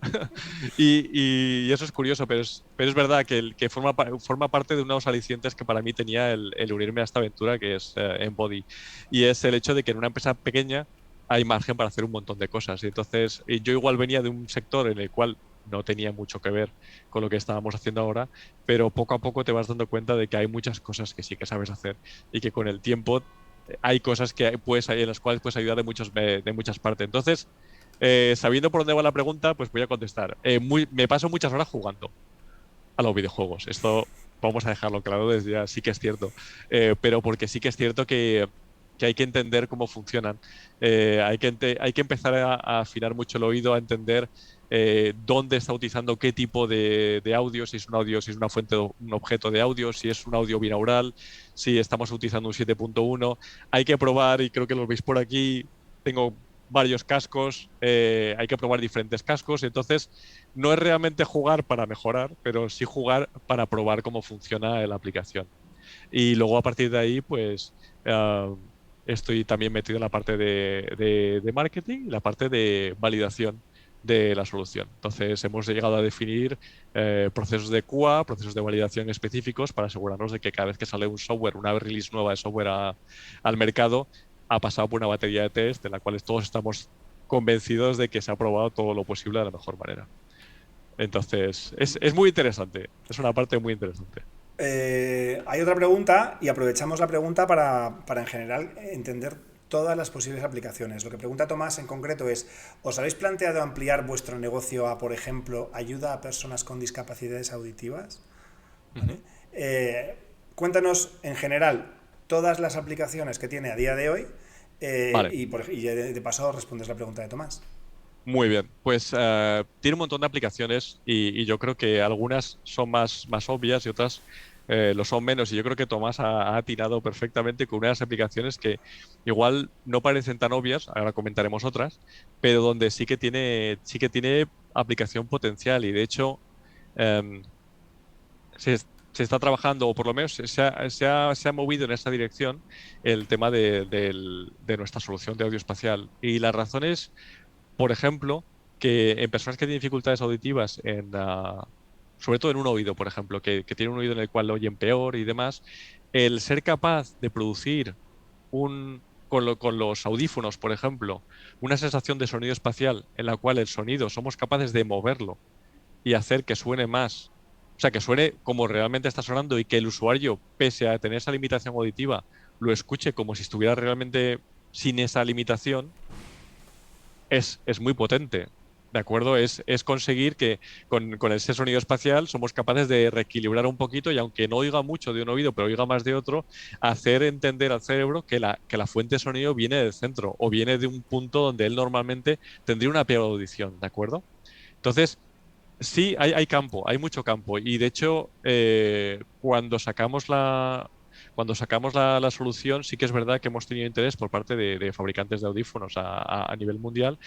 Y eso es curioso, pero es verdad que forma parte de unos alicientes que para mí tenía el unirme a esta aventura, que es Embody. Y es el hecho de que en una empresa pequeña hay margen para hacer un montón de cosas. Y entonces, yo igual venía de un sector en el cual no tenía mucho que ver con lo que estábamos haciendo ahora, pero poco a poco te vas dando cuenta de que hay muchas cosas que sí que sabes hacer y que con el tiempo hay cosas que en las cuales puedes ayudar de muchas partes. Entonces, sabiendo por dónde va la pregunta, pues voy a contestar. Me paso muchas horas jugando a los videojuegos. Esto vamos a dejarlo claro desde ya, sí que es cierto. Pero porque sí que es cierto que hay que entender cómo funcionan. Hay que empezar a afinar mucho el oído, a entender dónde está utilizando qué tipo de audio, si es un audio, si es una fuente, un objeto de audio, si es un audio binaural, si estamos utilizando un 7.1. Hay que probar, y creo que lo veis por aquí, tengo varios cascos, hay que probar diferentes cascos, entonces no es realmente jugar para mejorar, pero sí jugar para probar cómo funciona la aplicación. Y luego a partir de ahí, pues estoy también metido en la parte de marketing y la parte de validación de la solución. Entonces hemos llegado a definir procesos de QA, procesos de validación específicos para asegurarnos de que cada vez que sale un software, una release nueva de software al mercado, ha pasado por una batería de test en la cual todos estamos convencidos de que se ha probado todo lo posible de la mejor manera. Entonces, es muy interesante, es una parte muy interesante. Hay otra pregunta y aprovechamos la pregunta para en general entender todas las posibles aplicaciones. Lo que pregunta Tomás en concreto es, ¿os habéis planteado ampliar vuestro negocio a, por ejemplo, ayuda a personas con discapacidades auditivas? ¿Vale? Ujú. Cuéntanos en general todas las aplicaciones que tiene a día de hoy Vale. y de paso respondes la pregunta de Tomás. Muy bien, pues tiene un montón de aplicaciones y yo creo que algunas son más obvias y otras lo son menos. Y yo creo que Tomás ha atinado perfectamente con unas aplicaciones que igual no parecen tan obvias, ahora comentaremos otras, pero donde sí que tiene aplicación potencial. Y de hecho, em, se está trabajando, o por lo menos se ha movido en esa dirección el tema de nuestra solución de audio espacial. Y la razón es, por ejemplo, que en personas que tienen dificultades auditivas, sobre todo en un oído, por ejemplo, que tienen un oído en el cual lo oyen peor y demás, el ser capaz de producir con los audífonos, por ejemplo, una sensación de sonido espacial en la cual el sonido somos capaces de moverlo y hacer que suene más, o sea, que suene como realmente está sonando y que el usuario, pese a tener esa limitación auditiva, lo escuche como si estuviera realmente sin esa limitación, es muy potente. ¿De acuerdo? Es conseguir que con ese sonido espacial somos capaces de reequilibrar un poquito y aunque no oiga mucho de un oído, pero oiga más de otro, hacer entender al cerebro que la fuente de sonido viene del centro o viene de un punto donde él normalmente tendría una peor audición. ¿De acuerdo? Entonces, sí, hay campo, hay mucho campo. Y de hecho, cuando sacamos la solución, sí que es verdad que hemos tenido interés por parte de fabricantes de audífonos a nivel mundial.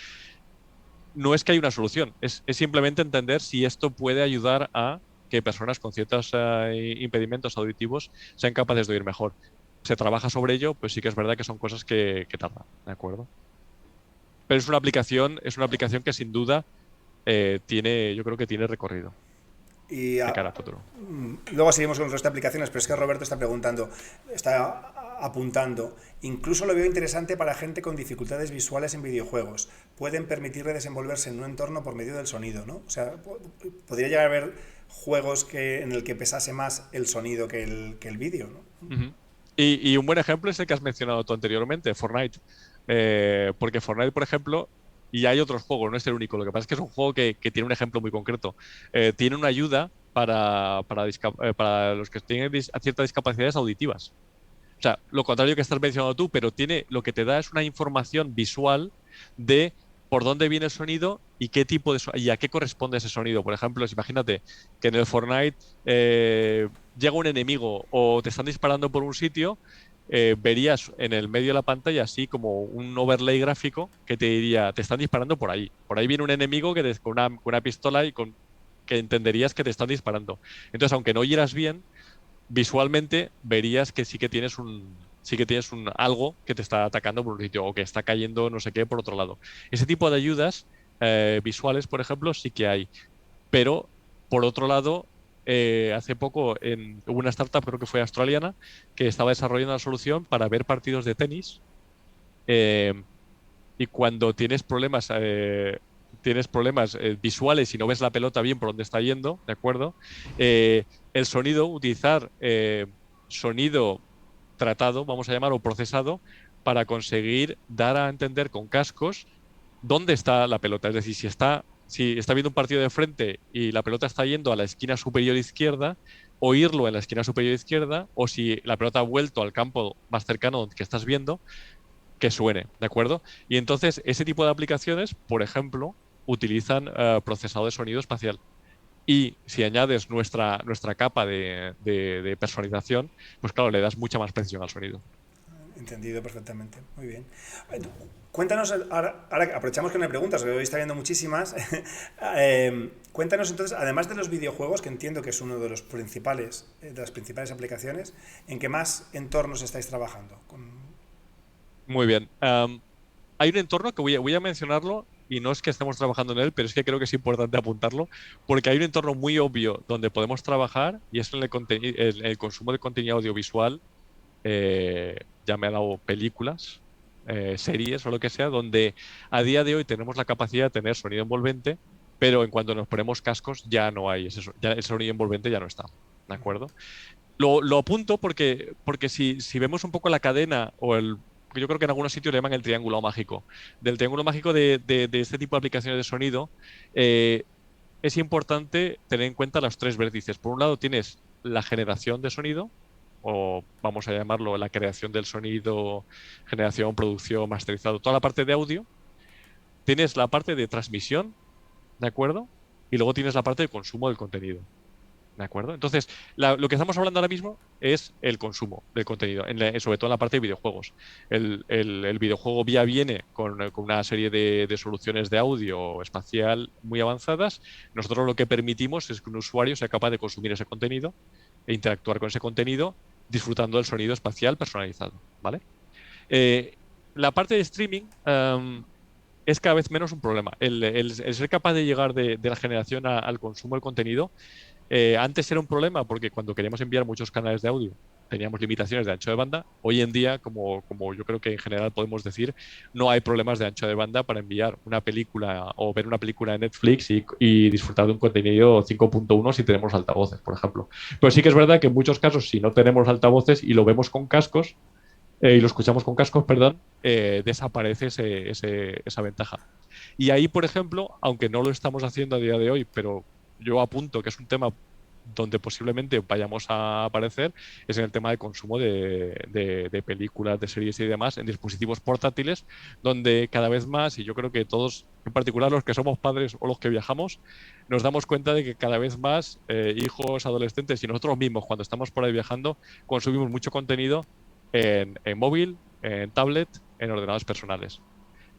No es que hay una solución, es simplemente entender si esto puede ayudar a que personas con ciertos impedimentos auditivos sean capaces de oír mejor. Se trabaja sobre ello, pues sí que es verdad que son cosas que tardan, ¿de acuerdo? Pero es una aplicación que sin duda yo creo que tiene recorrido Y de cara a futuro. luego seguimos con el resto de aplicaciones, pero es que Roberto está preguntando, está apuntando. Incluso lo veo interesante para gente con dificultades visuales en videojuegos. Pueden permitirle desenvolverse en un entorno por medio del sonido, ¿no? O sea, podría llegar a haber juegos en el que pesase más el sonido que el vídeo, ¿no? Ujú. Y un buen ejemplo es el que has mencionado tú anteriormente, Fortnite. Porque Fortnite, por ejemplo, y hay otros juegos, no es el único. Lo que pasa es que es un juego que tiene un ejemplo muy concreto. Tiene una ayuda para los que tienen ciertas discapacidades auditivas. O sea, lo contrario que estás mencionando tú, pero lo que te da es una información visual de por dónde viene el sonido y qué tipo y a qué corresponde ese sonido. Por ejemplo, imagínate que en el Fortnite llega un enemigo o te están disparando por un sitio, verías en el medio de la pantalla así como un overlay gráfico que te diría, te están disparando por ahí. Por ahí viene un enemigo con una pistola que entenderías que te están disparando. Entonces, aunque no oyeras bien, visualmente verías que sí que tienes un algo que te está atacando por un sitio o que está cayendo no sé qué por otro lado. Ese tipo de ayudas visuales, por ejemplo, sí que hay. Pero, por otro lado, hace poco hubo una startup, creo que fue australiana, que estaba desarrollando una solución para ver partidos de tenis. eh, y cuando tienes problemas visuales y no ves la pelota bien por dónde está yendo, ¿de acuerdo? Eh, el sonido, utilizar sonido tratado, vamos a llamar, o procesado, para conseguir dar a entender con cascos dónde está la pelota. Es decir, si está viendo un partido de frente y la pelota está yendo a la esquina superior izquierda, oírlo en la esquina superior izquierda, o si la pelota ha vuelto al campo más cercano que estás viendo, que suene, ¿de acuerdo? Y entonces ese tipo de aplicaciones, por ejemplo, utilizan procesado de sonido espacial. Y si añades nuestra capa de personalización, pues claro, le das mucha más precisión al sonido. Entendido perfectamente. Muy bien. Cuéntanos, ahora que aprovechamos que no hay preguntas, que hoy está viendo muchísimas. Cuéntanos entonces, además de los videojuegos, que entiendo que es uno de los principales, de las principales aplicaciones, ¿en qué más entornos estáis trabajando? Muy bien. Hay un entorno que voy a mencionarlo y no es que estemos trabajando en él, pero es que creo que es importante apuntarlo porque hay un entorno muy obvio donde podemos trabajar y es en el consumo de contenido audiovisual, ya me ha dado películas, series o lo que sea, donde a día de hoy tenemos la capacidad de tener sonido envolvente, pero en cuanto nos ponemos cascos ya no hay ya el sonido envolvente ya no está, ¿de acuerdo? Lo apunto porque si vemos un poco la cadena yo creo que en algunos sitios le llaman el triángulo mágico. Del triángulo mágico de este tipo de aplicaciones de sonido, eh, es importante tener en cuenta los tres vértices. Por un lado tienes la generación de sonido, o vamos a llamarlo la creación del sonido, generación, producción, masterizado, toda la parte de audio. Tienes la parte de transmisión, ¿de acuerdo? Y luego tienes la parte de consumo del contenido. ¿De acuerdo? Entonces, lo que estamos hablando ahora mismo es el consumo del contenido, sobre todo en la parte de videojuegos. El videojuego ya viene con una serie de soluciones de audio espacial muy avanzadas. Nosotros lo que permitimos es que un usuario sea capaz de consumir ese contenido e interactuar con ese contenido disfrutando del sonido espacial personalizado. ¿Vale? Eh, la parte de streaming es cada vez menos un problema. El ser capaz de llegar de la generación al consumo del contenido antes era un problema porque cuando queríamos enviar muchos canales de audio teníamos limitaciones de ancho de banda. Hoy en día, como yo creo que en general podemos decir, no hay problemas de ancho de banda para enviar una película o ver una película de Netflix y disfrutar de un contenido 5.1 si tenemos altavoces, por ejemplo. Pero sí que es verdad que en muchos casos, si no tenemos altavoces y lo vemos con cascos, y lo escuchamos con cascos, perdón, desaparece esa ventaja. Y ahí, por ejemplo, aunque no lo estamos haciendo a día de hoy, pero yo apunto que es un tema donde posiblemente vayamos a aparecer, es en el tema de consumo de películas, de series y demás en dispositivos portátiles, donde cada vez más, y yo creo que todos, en particular los que somos padres o los que viajamos, nos damos cuenta de que cada vez más hijos, adolescentes y nosotros mismos, cuando estamos por ahí viajando, consumimos mucho contenido en móvil, en tablet, en ordenadores personales.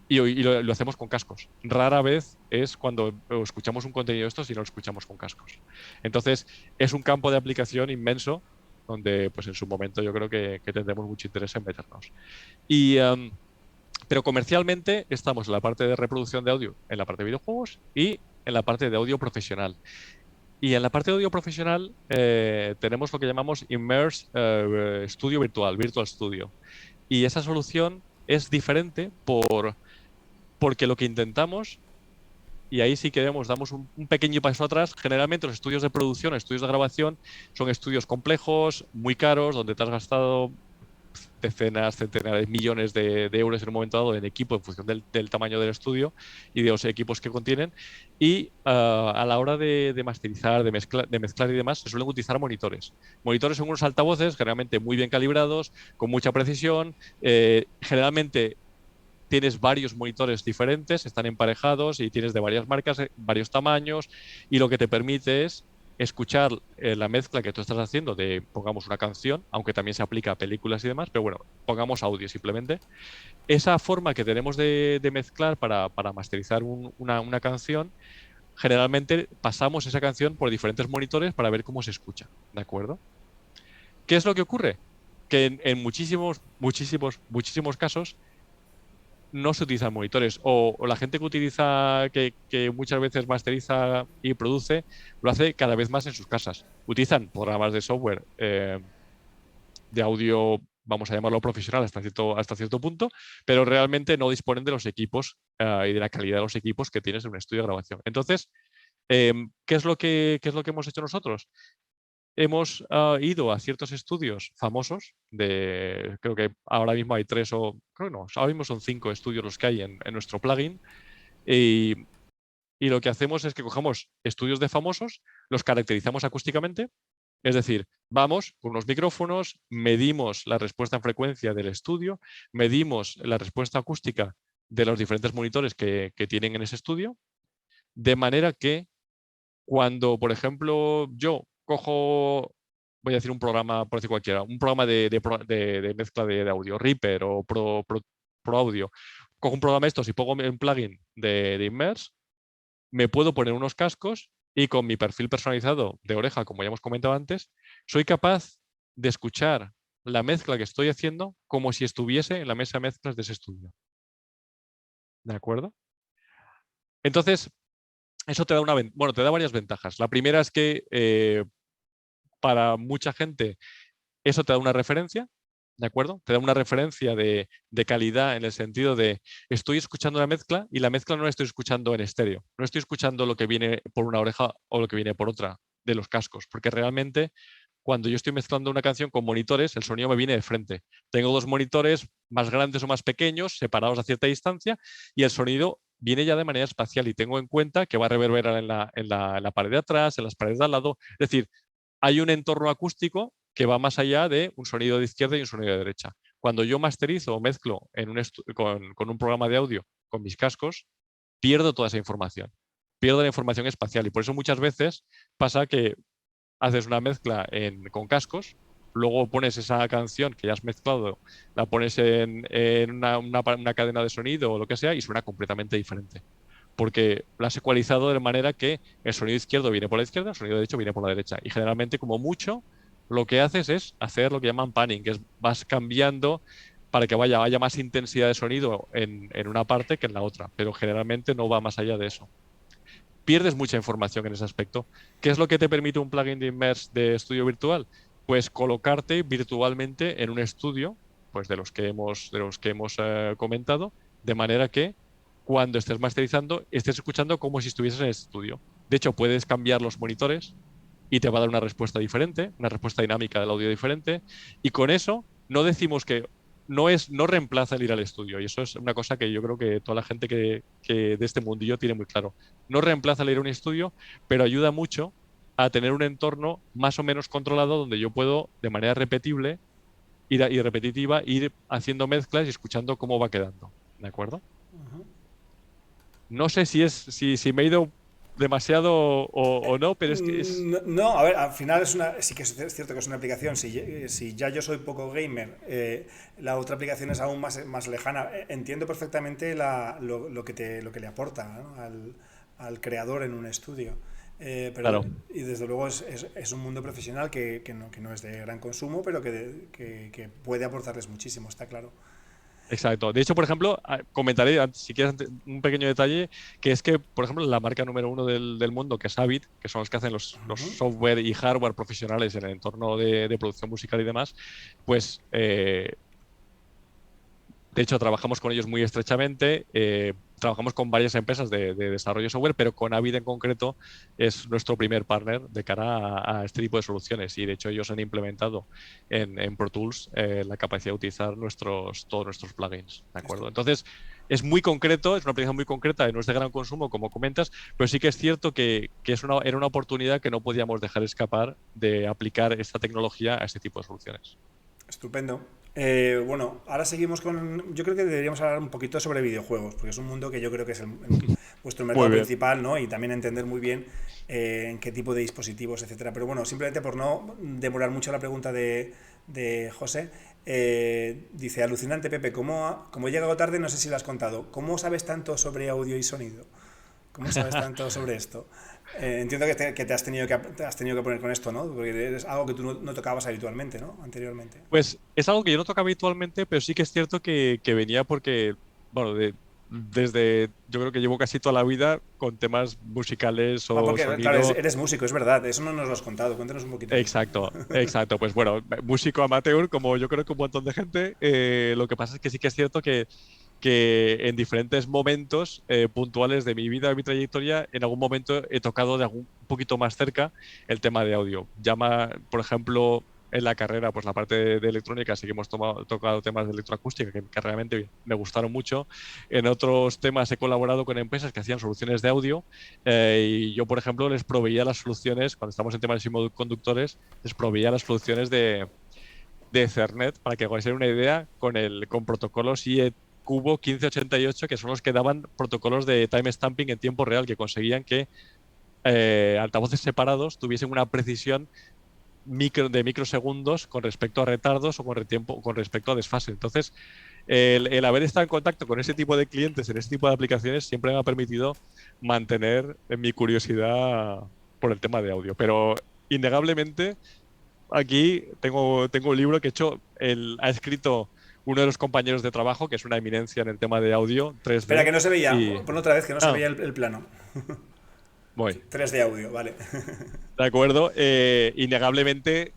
Y lo hacemos con cascos. Rara vez es cuando escuchamos un contenido de estos y no lo escuchamos con cascos. Entonces, es un campo de aplicación inmenso donde, pues en su momento, yo creo que tendremos mucho interés en meternos. Pero comercialmente estamos en la parte de reproducción de audio, en la parte de videojuegos y en la parte de audio profesional. Y en la parte de audio profesional tenemos lo que llamamos Immerse Studio Virtual, Virtual Studio. Y esa solución es diferente porque lo que intentamos, y ahí sí que damos un pequeño paso atrás, generalmente los estudios de producción, estudios de grabación, son estudios complejos, muy caros, donde te has gastado decenas, centenares, millones de euros en un momento dado en equipo en función del tamaño del estudio y de los equipos que contienen. Y a la hora de masterizar, de mezclar y demás, se suelen utilizar monitores. Monitores son unos altavoces generalmente muy bien calibrados, con mucha precisión. Generalmente tienes varios monitores diferentes, están emparejados y tienes de varias marcas, varios tamaños, y lo que te permite es escuchar la mezcla que tú estás haciendo de, pongamos, una canción, aunque también se aplica a películas y demás, pero bueno, pongamos audio simplemente. Esa forma que tenemos de mezclar para masterizar una canción, generalmente pasamos esa canción por diferentes monitores para ver cómo se escucha, ¿de acuerdo? ¿Qué es lo que ocurre? Que en muchísimos casos no se utilizan monitores. O la gente que utiliza, que muchas veces masteriza y produce, lo hace cada vez más en sus casas. Utilizan programas de software de audio, vamos a llamarlo profesional hasta cierto punto, pero realmente no disponen de los equipos y de la calidad de los equipos que tienes en un estudio de grabación. Entonces, ¿qué es lo que hemos hecho nosotros? Hemos ido a ciertos estudios famosos, creo que ahora mismo hay 3 o, creo que no, ahora mismo son 5 estudios los que hay en nuestro plugin, y, y lo que hacemos es que cogemos estudios de famosos, los caracterizamos acústicamente, es decir, vamos con unos micrófonos, medimos la respuesta en frecuencia del estudio, medimos la respuesta acústica de los diferentes monitores que tienen en ese estudio, de manera que cuando, por ejemplo, yo cojo, voy a decir un programa, por decir cualquiera, un programa de mezcla de audio, Reaper o Pro Audio, cojo un programa de estos y pongo un plugin de Immerse, me puedo poner unos cascos y con mi perfil personalizado de oreja, como ya hemos comentado antes, soy capaz de escuchar la mezcla que estoy haciendo como si estuviese en la mesa de mezclas de ese estudio. ¿De acuerdo? Entonces, eso te da te da varias ventajas. La primera es que para mucha gente eso te da una referencia, ¿de acuerdo? Te da una referencia de calidad en el sentido de estoy escuchando la mezcla y la mezcla no la estoy escuchando en estéreo. No estoy escuchando lo que viene por una oreja o lo que viene por otra de los cascos, porque realmente cuando yo estoy mezclando una canción con monitores, el sonido me viene de frente. Tengo 2 monitores más grandes o más pequeños, separados a cierta distancia, y el sonido viene ya de manera espacial y tengo en cuenta que va a reverberar en la pared de atrás, en las paredes de al lado. Es decir, hay un entorno acústico que va más allá de un sonido de izquierda y un sonido de derecha. Cuando yo masterizo o mezclo con un programa de audio con mis cascos, pierdo toda esa información. Pierdo la información espacial y por eso muchas veces pasa que haces una mezcla con cascos, luego pones esa canción que ya has mezclado, la pones en una cadena de sonido o lo que sea y suena completamente diferente. Porque la has ecualizado de manera que el sonido izquierdo viene por la izquierda, el sonido derecho viene por la derecha. Y generalmente, como mucho, lo que haces es hacer lo que llaman panning, que es vas cambiando para que haya más intensidad de sonido en una parte que en la otra, pero generalmente no va más allá de eso. Pierdes mucha información en ese aspecto. ¿Qué es lo que te permite un plugin de Immerse de estudio virtual? Pues colocarte virtualmente en un estudio, pues de los que hemos comentado, de manera que cuando estés masterizando, estés escuchando como si estuvieses en el estudio. De hecho, puedes cambiar los monitores y te va a dar una respuesta diferente, una respuesta dinámica del audio diferente. Y con eso no decimos que no reemplaza el ir al estudio. Y eso es una cosa que yo creo que toda la gente que de este mundillo tiene muy claro. No reemplaza el ir a un estudio, pero ayuda mucho a tener un entorno más o menos controlado donde yo puedo, de manera repetible y repetitiva, ir haciendo mezclas y escuchando cómo va quedando. ¿De acuerdo? No sé si me he ido demasiado o no, pero es que es... No, no, a ver, al final sí que es cierto que es una aplicación. Si ya yo soy poco gamer, la otra aplicación es aún más lejana. Entiendo perfectamente lo que le aporta, ¿no? al creador en un estudio. Claro. Y desde luego es un mundo profesional que no es de gran consumo, pero que puede aportarles muchísimo, está claro. Exacto. De hecho, por ejemplo, comentaré, si quieres, un pequeño detalle, que es que, por ejemplo, la marca número 1 del mundo, que es Avid, que son los que hacen los Ujú. software y hardware profesionales en el entorno de producción musical y demás, pues de hecho, trabajamos con ellos muy estrechamente. Trabajamos con varias empresas de desarrollo de software, pero con Avid en concreto es nuestro primer partner de cara a este tipo de soluciones. Y de hecho, ellos han implementado en Pro Tools la capacidad de utilizar todos nuestros plugins. ¿De acuerdo? Entonces, es muy concreto, es una aplicación muy concreta, no es de gran consumo, como comentas, pero sí que es cierto que era una oportunidad que no podíamos dejar escapar de aplicar esta tecnología a este tipo de soluciones. Estupendo. Bueno, ahora seguimos con. Yo creo que deberíamos hablar un poquito sobre videojuegos, porque es un mundo que yo creo que es vuestro Muy mercado bien. principal, ¿no? Y también entender muy bien en qué tipo de dispositivos, etcétera. Pero bueno, simplemente por no demorar mucho la pregunta de José, dice: alucinante, Pepe, como he llegado tarde, no sé si lo has contado. ¿Cómo sabes tanto sobre audio y sonido? ¿Cómo sabes tanto sobre esto? Entiendo que te has tenido que poner con esto, ¿no? Porque es algo que tú no tocabas habitualmente, ¿no? Anteriormente. Pues es algo que yo no toco habitualmente, pero sí que es cierto que venía porque bueno, desde, yo creo que llevo casi toda la vida con temas musicales o Porque, claro, sonido. eres músico, es verdad, eso no nos lo has contado, cuéntanos un poquito de eso. Exacto, exacto. Pues bueno, músico amateur, como yo creo que un montón de gente, lo que pasa es que sí que es cierto que en diferentes momentos puntuales de mi vida, de mi trayectoria, en algún momento he tocado de algún un poquito más cerca el tema de audio. Llama, por ejemplo, en la carrera, pues la parte de electrónica, sí que hemos tocado temas de electroacústica que realmente me gustaron mucho. En otros temas he colaborado con empresas que hacían soluciones de audio y yo, por ejemplo, les proveía las soluciones, cuando estamos en temas de semiconductores, les proveía las soluciones de Ethernet, para que hagáis una idea, con protocolos IEEE Cubo 1588, que son los que daban protocolos de time stamping en tiempo real, que conseguían que altavoces separados tuviesen una precisión de microsegundos con respecto a retardos o con respecto a desfase. Entonces, el haber estado en contacto con ese tipo de clientes en ese tipo de aplicaciones siempre me ha permitido mantener mi curiosidad por el tema de audio. Pero innegablemente, aquí tengo un libro que ha escrito uno de los compañeros de trabajo, que es una eminencia en el tema de audio Espera, 3D. que no se veía, Y. pon otra vez, que no se Ah, veía el plano. voy. 3 de audio, vale. De acuerdo. Innegablemente,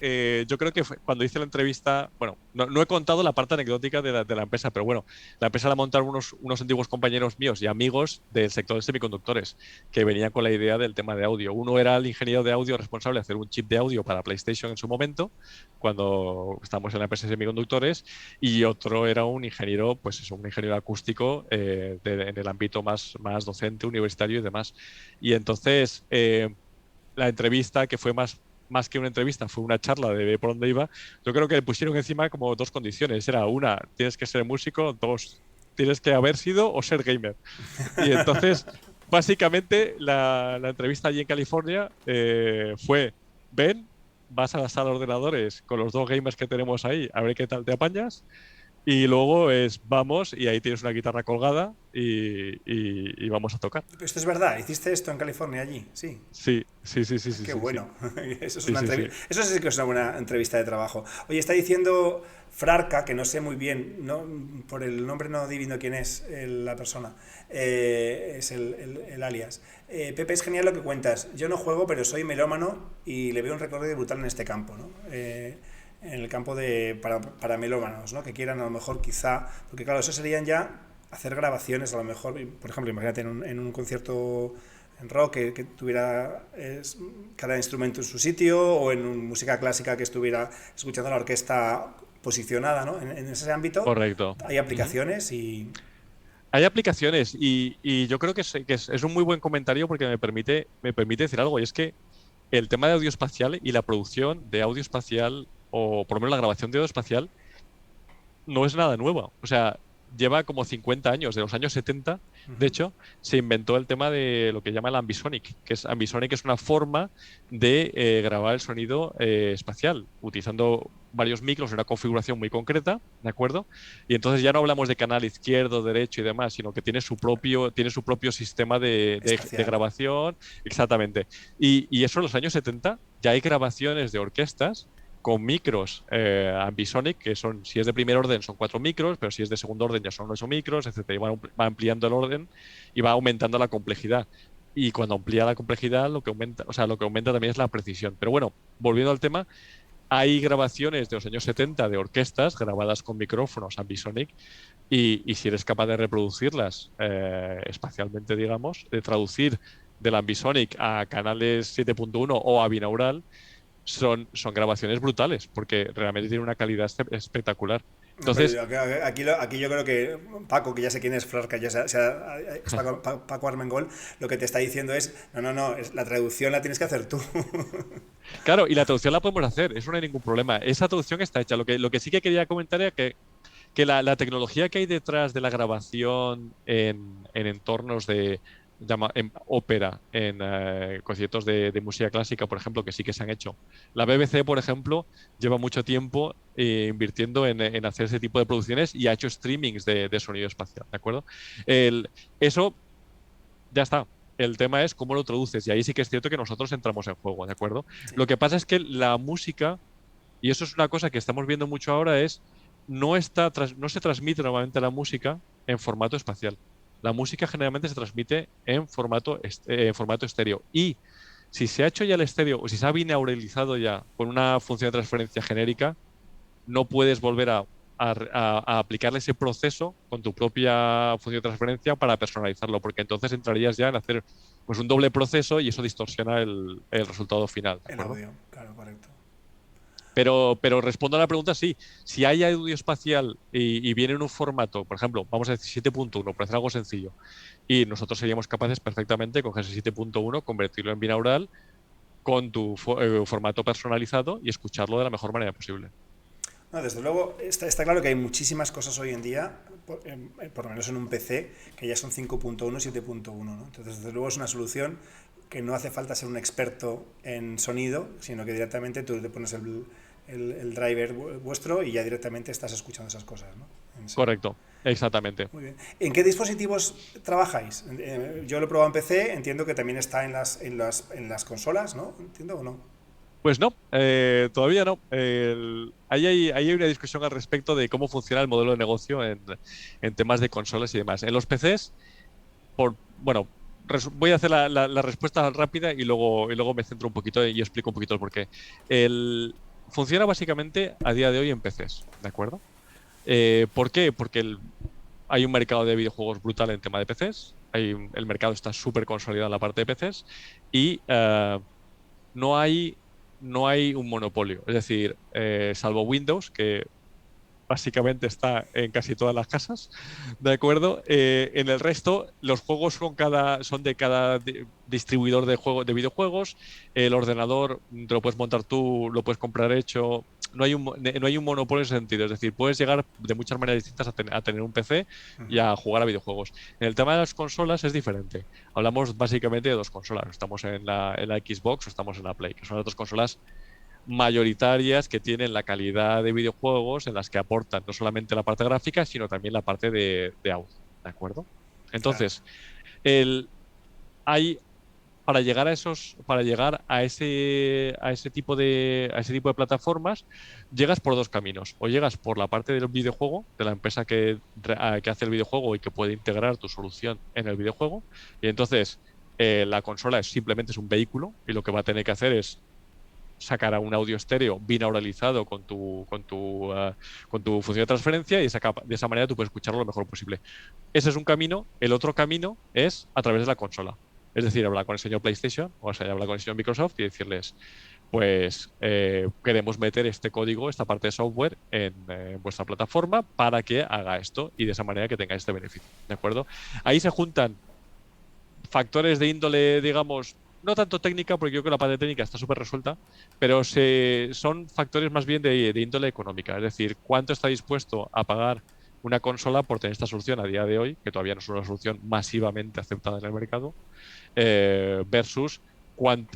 yo creo que cuando hice la entrevista, bueno, no he contado la parte anecdótica de la empresa, pero bueno, la empresa la montaron unos antiguos compañeros míos y amigos del sector de semiconductores que venían con la idea del tema de audio. Uno era el ingeniero de audio responsable de hacer un chip de audio para PlayStation en su momento, cuando estábamos en la empresa de semiconductores, y otro era un ingeniero, pues eso, un ingeniero acústico en el ámbito más docente, universitario y demás. Y entonces, la entrevista, que fue más que una entrevista, fue una charla de ver por dónde iba, yo creo que le pusieron encima como dos condiciones. Era una, tienes que ser músico; dos, tienes que haber sido o ser gamer. Y entonces, básicamente, la entrevista allí en California fue: ven, vas a la sala de ordenadores con los dos gamers que tenemos ahí, a ver qué tal te apañas. Y luego vamos, y ahí tienes una guitarra colgada y vamos a tocar. Esto es verdad, hiciste esto en California allí, sí. Sí, sí, sí, sí, sí, Qué sí, sí. bueno. Eso es Sí, una sí, sí. Eso sí que es una buena entrevista de trabajo. Oye, está diciendo Frarca, que no sé muy bien, no, por el nombre no adivino quién es la persona, es el alias. Pepe, es genial lo que cuentas. Yo no juego, pero soy melómano y le veo un recorrido brutal en este campo, ¿no? En el campo para melómanos, ¿no? Que quieran a lo mejor quizá, porque claro, eso serían ya hacer grabaciones a lo mejor, por ejemplo, imagínate en un concierto en rock que tuviera cada instrumento en su sitio, o en música clásica que estuviera escuchando la orquesta posicionada, ¿no? En ese ámbito Correcto. hay Ujú. aplicaciones y... Hay aplicaciones y yo creo que es un muy buen comentario porque me permite decir algo, y es que el tema de audio espacial y la producción de audio espacial, o por lo menos la grabación de audio espacial, no es nada nueva. O sea, lleva como 50 años, de los años 70. De hecho, se inventó el tema de lo que llama el ambisonic, que es una forma de grabar el sonido espacial, utilizando varios micros en una configuración muy concreta, ¿de acuerdo? Y entonces ya no hablamos de canal izquierdo, derecho y demás, sino que tiene su propio sistema de espacial. grabación, exactamente. Y eso en los años 70 ya hay grabaciones de orquestas con micros ambisonic, que son, si es de primer orden, son 4 micros, pero si es de segundo orden ya son 8 micros, etcétera. Y va ampliando el orden y va aumentando la complejidad. Y cuando amplía la complejidad, lo que aumenta, o sea, lo que aumenta también es la precisión. Pero bueno, volviendo al tema, hay grabaciones de los años 70 de orquestas grabadas con micrófonos ambisonic, y si eres capaz de reproducirlas espacialmente, digamos, de traducir del ambisonic a canales 7.1 o a binaural, son grabaciones brutales, porque realmente tiene una calidad espectacular. Entonces, Pero aquí yo creo que Paco, que ya sé quién es Frarca, es Paco Armengol, lo que te está diciendo es, no, la traducción la tienes que hacer tú. claro, y la traducción la podemos hacer, eso no hay ningún problema. Esa traducción está hecha. Lo que sí que quería comentar era que la tecnología que hay detrás de la grabación en entornos en ópera, en conciertos de música clásica, por ejemplo, que sí que se han hecho. La BBC, por ejemplo, lleva mucho tiempo invirtiendo en hacer ese tipo de producciones y ha hecho streamings de sonido espacial, ¿de acuerdo? Eso ya está. El tema es cómo lo traduces, y ahí sí que es cierto que nosotros entramos en juego, ¿de acuerdo? Sí. Lo que pasa es que la música, y eso es una cosa que estamos viendo mucho ahora, no se transmite normalmente la música en formato espacial. La música generalmente se transmite en formato estéreo. Y si se ha hecho ya el estéreo o si se ha binauralizado ya con una función de transferencia genérica, no puedes volver a aplicarle ese proceso con tu propia función de transferencia para personalizarlo, porque entonces entrarías ya en hacer pues un doble proceso y eso distorsiona el resultado final, ¿de El acuerdo? audio, claro, correcto. Pero respondo a la pregunta, sí. Si hay audio espacial y viene en un formato, por ejemplo, vamos a decir 7.1, por hacer algo sencillo, y nosotros seríamos capaces perfectamente de coger ese 7.1, convertirlo en binaural con tu formato personalizado y escucharlo de la mejor manera posible. No, desde luego, está claro que hay muchísimas cosas hoy en día, por lo menos en un PC, que ya son 5.1 y 7.1, ¿no? Entonces, desde luego es una solución que no hace falta ser un experto en sonido, sino que directamente tú le pones el driver vuestro y ya directamente estás escuchando esas cosas, ¿no? Correcto, exactamente. Muy bien. ¿En qué dispositivos trabajáis? Yo lo he probado en PC, entiendo que también está en las consolas, ¿no? ¿Entiendo o no? Pues no, todavía no. Ahí hay una discusión al respecto de cómo funciona el modelo de negocio en temas de consolas y demás. En los PCs, bueno, voy a hacer la respuesta rápida y luego me centro un poquito y explico un poquito el porqué. Funciona básicamente a día de hoy en PCs, ¿de acuerdo? ¿Por qué? Porque hay un mercado de videojuegos brutal en tema de PCs. El mercado está súper consolidado en la parte de PCs y no hay, no hay un monopolio. Es decir, salvo Windows, que básicamente está en casi todas las casas, ¿de acuerdo? En el resto, los juegos son de cada distribuidor de videojuegos. El ordenador te lo puedes montar tú, lo puedes comprar hecho. No hay un monopolio en ese sentido. Es decir, puedes llegar de muchas maneras distintas a tener un PC y a jugar a videojuegos. En el tema de las consolas es diferente. Hablamos básicamente de dos consolas. Estamos en la Xbox o estamos en la Play, que son las dos consolas mayoritarias que tienen la calidad de videojuegos en las que aportan no solamente la parte gráfica, sino también la parte de audio, ¿de acuerdo? Claro. Entonces, el, hay, para llegar a ese tipo de plataformas, llegas por dos caminos. O llegas por la parte del videojuego, de la empresa que hace el videojuego y que puede integrar tu solución en el videojuego, y entonces la consola simplemente es un vehículo y lo que va a tener que hacer es sacar a un audio estéreo binauralizado con tu función de transferencia y de esa manera tú puedes escucharlo lo mejor posible. Ese es un camino. El otro camino es a través de la consola. Es decir, hablar con el señor PlayStation o sea, hablar con el señor Microsoft y decirles, pues queremos meter este código, esta parte de software en vuestra plataforma para que haga esto y de esa manera que tengáis este beneficio. ¿De acuerdo? Ahí se juntan factores de índole, digamos, no tanto técnica, porque yo creo que la parte técnica está súper resuelta, pero son factores más bien de índole económica. Es decir, cuánto está dispuesto a pagar una consola por tener esta solución a día de hoy, que todavía no es una solución masivamente aceptada en el mercado, versus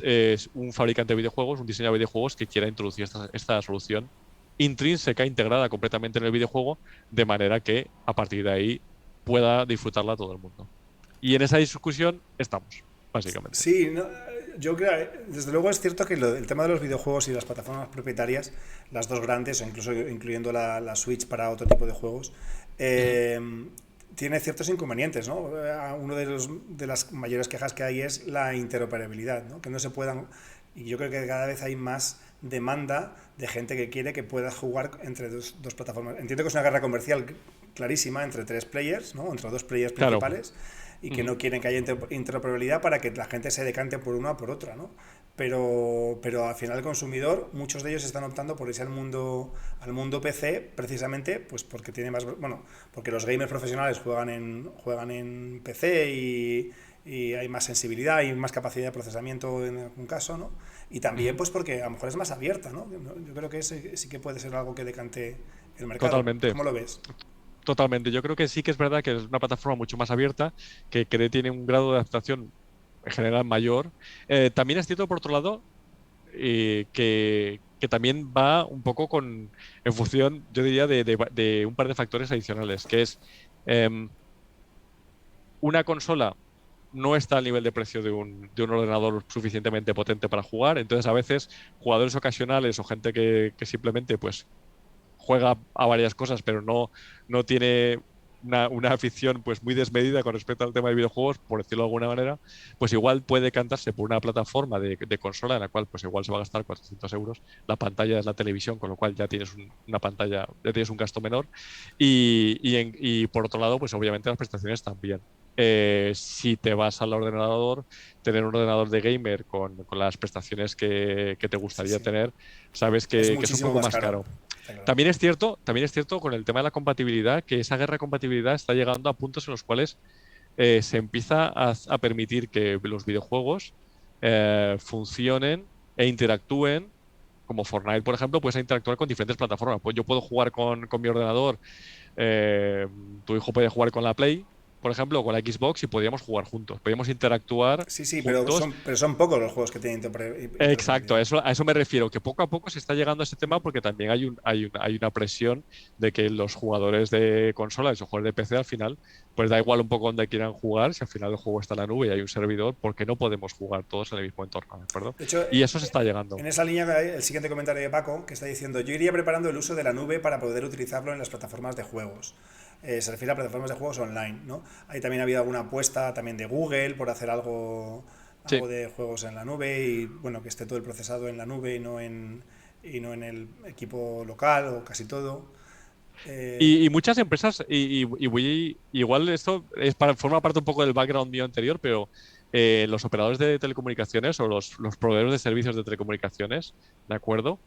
es un fabricante de videojuegos, un diseñador de videojuegos que quiera introducir esta solución intrínseca, integrada completamente en el videojuego, de manera que a partir de ahí pueda disfrutarla todo el mundo. Y en esa discusión estamos, básicamente. Sí, no, yo creo, desde luego es cierto que el tema de los videojuegos y las plataformas propietarias, las dos grandes, o incluso incluyendo la Switch para otro tipo de juegos, Ujú. eh, tiene ciertos inconvenientes, ¿no? Uno de las mayores quejas que hay es la interoperabilidad, ¿no? Que no se puedan, y yo creo que cada vez hay más demanda de gente que quiere que pueda jugar entre dos plataformas. Entiendo que es una guerra comercial clarísima entre tres players, ¿no? Entre dos players Claro. principales y que Ujú. no quieren que haya interoperabilidad para que la gente se decante por una o por otra, ¿no? Pero al final el consumidor, muchos de ellos están optando por irse al mundo PC precisamente pues porque tiene más, bueno, porque los gamers profesionales juegan en PC y hay más sensibilidad y más capacidad de procesamiento en algún caso, ¿no? Y también Ujú. pues porque a lo mejor es más abierta, ¿no? Yo creo que sí que puede ser algo que decante el mercado. Totalmente. ¿Cómo lo ves? Totalmente. Yo creo que sí que es verdad que es una plataforma mucho más abierta, que tiene un grado de adaptación en general mayor. También es cierto, por otro lado, que también va un poco en función, yo diría, de un par de factores adicionales, que es em, una consola no está al nivel de precio de un ordenador suficientemente potente para jugar. Entonces, a veces, jugadores ocasionales o gente que simplemente pues juega a varias cosas, pero no tiene. una afición pues muy desmedida con respecto al tema de videojuegos, por decirlo de alguna manera, pues igual puede decantarse por una plataforma de consola en la cual pues igual se va a gastar 400 euros. La pantalla es la televisión, con lo cual ya tienes una pantalla, ya tienes un gasto menor. Y por otro lado, pues obviamente las prestaciones también. Si te vas al ordenador, tener un ordenador de gamer con las prestaciones que te Sí, gustaría sí. tener, sabes Es que es un muchísimo poco más más caro. caro. Está claro. También es cierto con el tema de la compatibilidad, que esa guerra de compatibilidad está llegando a puntos en los cuales se empieza a permitir que los videojuegos funcionen e interactúen, como Fortnite, por ejemplo, puedes interactuar con diferentes plataformas. Pues yo puedo jugar con mi ordenador, eh, tu hijo puede jugar con la Play, por ejemplo, o con la Xbox y podríamos jugar juntos. Podríamos interactuar Sí, sí, juntos. pero son pocos los juegos que tienen Exacto, interoperabilidad. a eso me refiero, que poco a poco se está llegando a ese tema porque también hay una presión de que los jugadores de consolas o jugadores de PC al final, pues da igual un poco donde quieran jugar, si al final el juego está en la nube y hay un servidor, porque no podemos jugar todos en el mismo entorno, ¿de acuerdo? De hecho, Y eso se está llegando. en esa línea hay el siguiente comentario de Paco, que está diciendo, yo iría preparando el uso de la nube para poder utilizarlo en las plataformas de juegos. Se refiere a plataformas de juegos online, ¿no? Ahí también ha habido alguna apuesta también de Google por hacer Sí. algo de juegos en la nube y, bueno, que esté todo el procesado en la nube y no en el equipo local o casi todo. Y muchas empresas, igual esto forma parte un poco del background mío anterior, pero los operadores de telecomunicaciones o los proveedores de servicios de telecomunicaciones, ¿de acuerdo?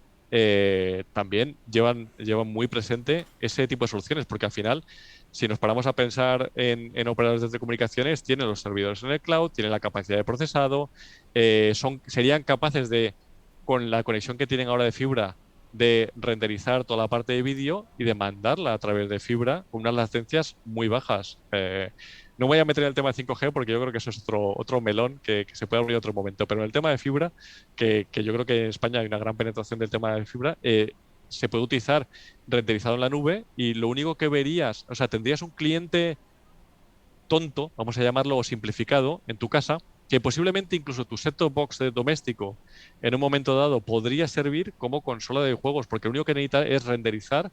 También llevan muy presente ese tipo de soluciones, porque al final, si nos paramos a pensar en operadores de telecomunicaciones, tienen los servidores en el cloud, tienen la capacidad de procesado, serían capaces de, con la conexión que tienen ahora de fibra, de renderizar toda la parte de vídeo y de mandarla a través de fibra con unas latencias muy bajas. No voy a meter en el tema de 5G porque yo creo que eso es otro melón que se puede abrir en otro momento, pero en el tema de fibra, que yo creo que en España hay una gran penetración del tema de fibra, se puede utilizar renderizado en la nube y lo único que verías, o sea, tendrías un cliente tonto, vamos a llamarlo, o simplificado en tu casa, que posiblemente incluso tu set-top box de doméstico en un momento dado podría servir como consola de juegos, porque lo único que necesita es renderizar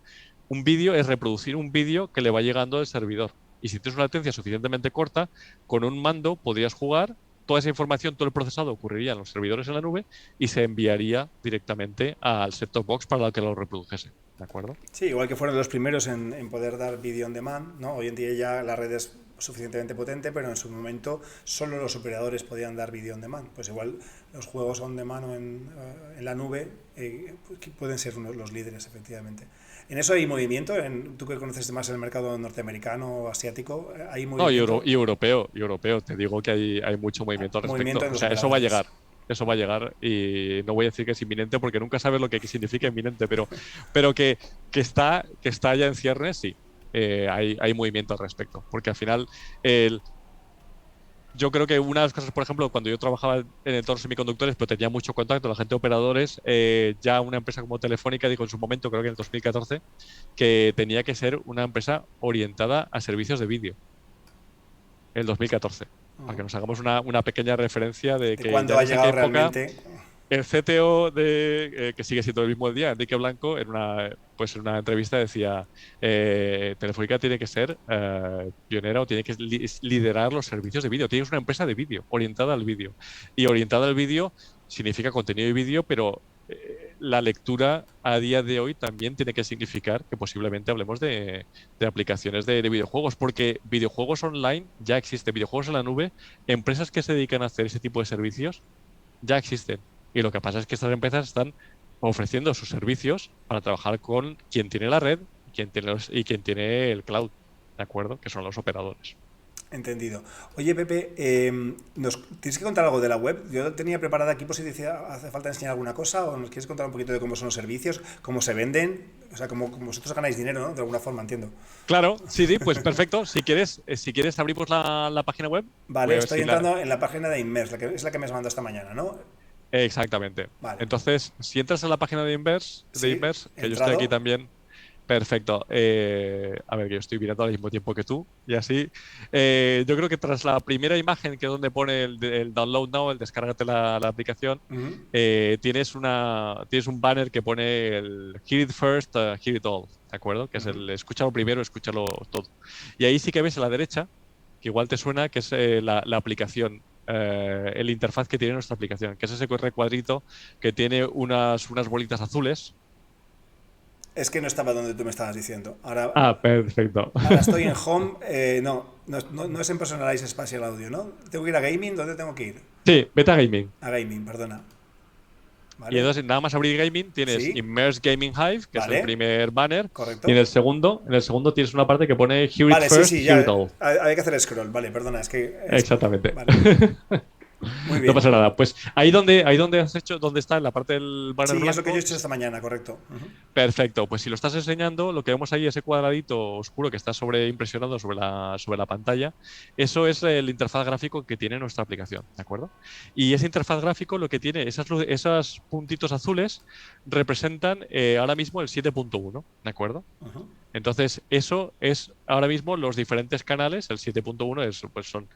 un vídeo, es reproducir un vídeo que le va llegando del servidor. Y si tienes una latencia suficientemente corta, con un mando podrías jugar, toda esa información, todo el procesado ocurriría en los servidores en la nube y se enviaría directamente al set-top box para que lo reprodujese. ¿De acuerdo? Sí, igual que fueron los primeros en poder dar vídeo on demand, ¿no? Hoy en día ya la red es suficientemente potente, pero en su momento solo los operadores podían dar vídeo on demand. Pues igual los juegos on demand o en la nube pueden ser los líderes, efectivamente. En eso hay movimiento, tú que conoces más el mercado norteamericano o asiático, hay No, movimiento, y europeo. Te digo que hay mucho movimiento al movimiento respecto. en O los sea, eso va a operadores. llegar. Eso va a llegar y no voy a decir que es inminente porque nunca sabes lo que significa inminente, pero que está ya en ciernes, sí. Hay movimiento al respecto. Porque al final, el, yo creo que una de las cosas, por ejemplo, cuando yo trabajaba en entornos semiconductores, pero tenía mucho contacto con la gente de operadores, ya una empresa como Telefónica dijo en su momento, creo que en el 2014, que tenía que ser una empresa orientada a servicios de vídeo el 2014, para que nos hagamos una pequeña referencia de De que cuándo ya ha en esa llegado época realmente. el CTO que sigue siendo el mismo el día, Enrique Blanco, pues en una entrevista decía, Telefónica tiene que ser pionera o tiene que liderar los servicios de vídeo. Tienes una empresa de vídeo, orientada al vídeo. Y orientada al vídeo significa contenido de vídeo, pero la lectura a día de hoy también tiene que significar que posiblemente hablemos de aplicaciones de videojuegos, porque videojuegos online ya existen, videojuegos en la nube, empresas que se dedican a hacer ese tipo de servicios ya existen. Y lo que pasa es que estas empresas están ofreciendo sus servicios para trabajar con quien tiene la red y quien tiene el cloud, ¿de acuerdo? Que son los operadores. Entendido. Oye, Pepe, ¿nos tienes que contar algo de la web? Yo tenía preparada aquí por si hace falta enseñar alguna cosa o nos quieres contar un poquito de cómo son los servicios, cómo se venden, o sea, cómo vosotros ganáis dinero, ¿no? De alguna forma, entiendo. Claro, sí, sí, pues perfecto. Si quieres abrimos la página web. Vale, Voy a ver estoy si la. entrando en la página de Inmerse, es la que me has mandado esta mañana, ¿no? Exactamente. Vale, Entonces, si entras en la página sí, he Que yo estoy aquí entrado. también. Perfecto. A ver, que yo estoy mirando al mismo tiempo que tú y así. Yo creo que tras la primera imagen, que es donde pone el download now, el descárgate la aplicación, Ujú. tienes un banner que pone el Hear it first, hear it all. ¿de acuerdo? Que es el escúchalo primero, escúchalo todo. Y ahí sí que ves a la derecha, que igual te suena, que es la aplicación, el interfaz que tiene nuestra aplicación, que es ese recuadrito que tiene unas bolitas azules. Es que no estaba donde tú me estabas diciendo. Ah, perfecto. Ahora estoy en Home. No es en Personalize Spatial Audio, ¿no? Tengo que ir a Gaming. ¿Dónde tengo que ir? Sí, Beta Gaming. A Gaming, perdona. Y ¿Vale? entonces, nada más abrir Gaming, tienes Sí, Immerse Gaming Hive, que es el vale, primer banner, y correcto. en el segundo tienes una parte que pone Hear it Vale, sí, first, sí, hear it ya. all. Hay que hacer scroll. Vale, perdona, Exactamente. Vale, muy No bien. pasa nada. Pues ahí donde has hecho, donde está en la parte del banner Sí, es lo que yo he blanco. hecho esta mañana, correcto. Perfecto, pues si lo estás enseñando, lo que vemos ahí, ese cuadradito oscuro que está impresionado sobre la pantalla, eso es el interfaz gráfico que tiene nuestra aplicación, ¿de acuerdo? Y ese interfaz gráfico lo que tiene, esos puntitos azules representan ahora mismo el 7.1, ¿de acuerdo? Entonces, eso es ahora mismo los diferentes canales. El 7.1 pues son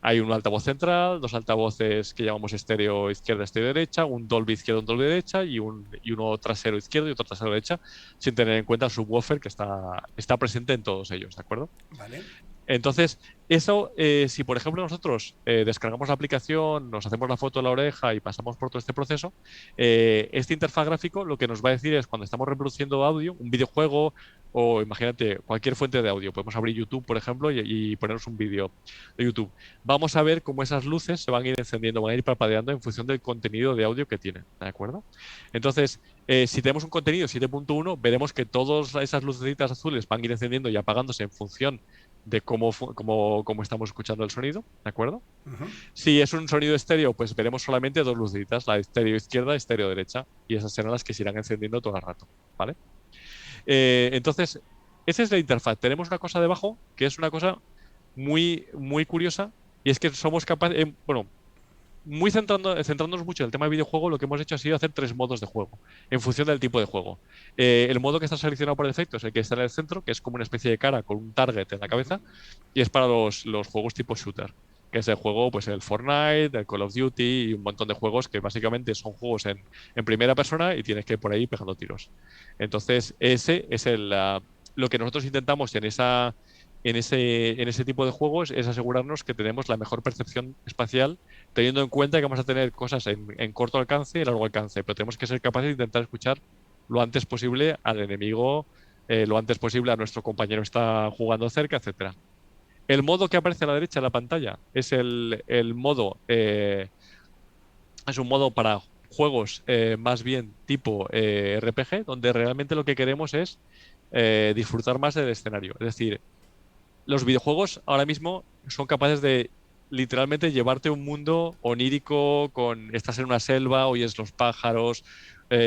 hay un altavoz central, dos altavoces que llamamos estéreo izquierda, estéreo derecha, un Dolby izquierdo, un Dolby derecha y uno trasero izquierdo y otro trasero derecha, sin tener en cuenta el subwoofer que está presente en todos ellos, ¿de acuerdo? Vale. Entonces, eso, si por ejemplo nosotros descargamos la aplicación, nos hacemos la foto de la oreja y pasamos por todo este proceso, este interfaz gráfico lo que nos va a decir es cuando estamos reproduciendo audio, un videojuego o imagínate cualquier fuente de audio, podemos abrir YouTube, por ejemplo, y ponernos un vídeo de YouTube. Vamos a ver cómo esas luces se van a ir encendiendo, van a ir parpadeando en función del contenido de audio que tienen, ¿de acuerdo? Entonces, si tenemos un contenido 7.1, veremos que todas esas lucecitas azules van a ir encendiendo y apagándose en función de cómo estamos escuchando el sonido, ¿de acuerdo? Si es un sonido estéreo, pues veremos solamente dos lucecitas, la estéreo izquierda y estéreo derecha, y esas serán las que se irán encendiendo todo el rato, ¿vale? Entonces, esa es la interfaz. Tenemos una cosa debajo que es una cosa muy, muy curiosa, y es que somos capaces, centrándonos mucho en el tema de videojuego, lo que hemos hecho ha sido hacer 3 modos de juego, en función del tipo de juego. El modo que está seleccionado por defecto es el que está en el centro, que es como una especie de cara con un target en la cabeza, y es para los juegos tipo shooter, que es el juego, pues el Fortnite, el Call of Duty y un montón de juegos que básicamente son juegos en primera persona y tienes que ir por ahí pegando tiros. Entonces, ese es lo que nosotros intentamos en ese tipo de juegos es asegurarnos que tenemos la mejor percepción espacial, teniendo en cuenta que vamos a tener cosas en corto alcance y largo alcance, pero tenemos que ser capaces de intentar escuchar lo antes posible al enemigo, lo antes posible a nuestro compañero que está jugando cerca, etcétera. El modo que aparece a la derecha de la pantalla es el modo, es un modo para juegos más bien tipo RPG, donde realmente lo que queremos es disfrutar más del escenario. Es decir, los videojuegos ahora mismo son capaces de literalmente llevarte a un mundo onírico estás en una selva, oyes los pájaros,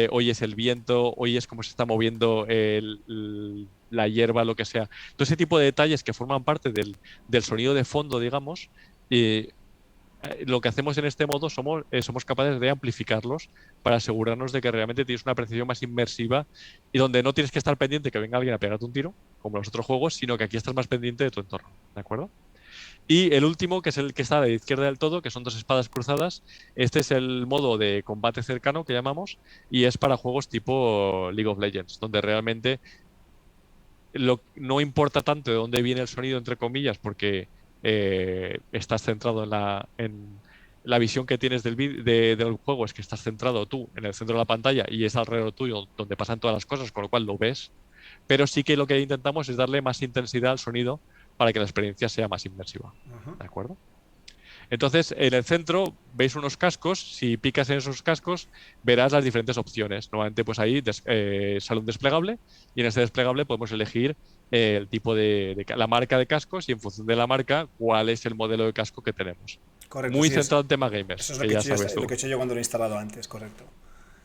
oyes el viento, oyes cómo se está moviendo la hierba, lo que sea. Todo ese tipo de detalles que forman parte del sonido de fondo, digamos, eh, lo que hacemos en este modo somos capaces de amplificarlos para asegurarnos de que realmente tienes una percepción más inmersiva y donde no tienes que estar pendiente que venga alguien a pegarte un tiro, como en los otros juegos, sino que aquí estás más pendiente de tu entorno, ¿de acuerdo? Y el último, que es el que está a la izquierda del todo, que son dos espadas cruzadas, este es el modo de combate cercano que llamamos y es para juegos tipo League of Legends, donde realmente no importa tanto de dónde viene el sonido, entre comillas, porque estás centrado en la visión que tienes del juego, es que estás centrado tú en el centro de la pantalla y es alrededor tuyo donde pasan todas las cosas, con lo cual lo ves. Pero sí que lo que intentamos es darle más intensidad al sonido para que la experiencia sea más inmersiva. ¿De acuerdo? Entonces, en el centro veis unos cascos. Si picas en esos cascos, verás las diferentes opciones. Normalmente, pues ahí sale un desplegable y en ese desplegable podemos elegir el tipo la marca de cascos y en función de la marca, cuál es el modelo de casco que tenemos. Correcto, Muy sí, centrado en tema gamers, eso es que ya sabes lo tú. que he hecho yo cuando lo he instalado antes, correcto.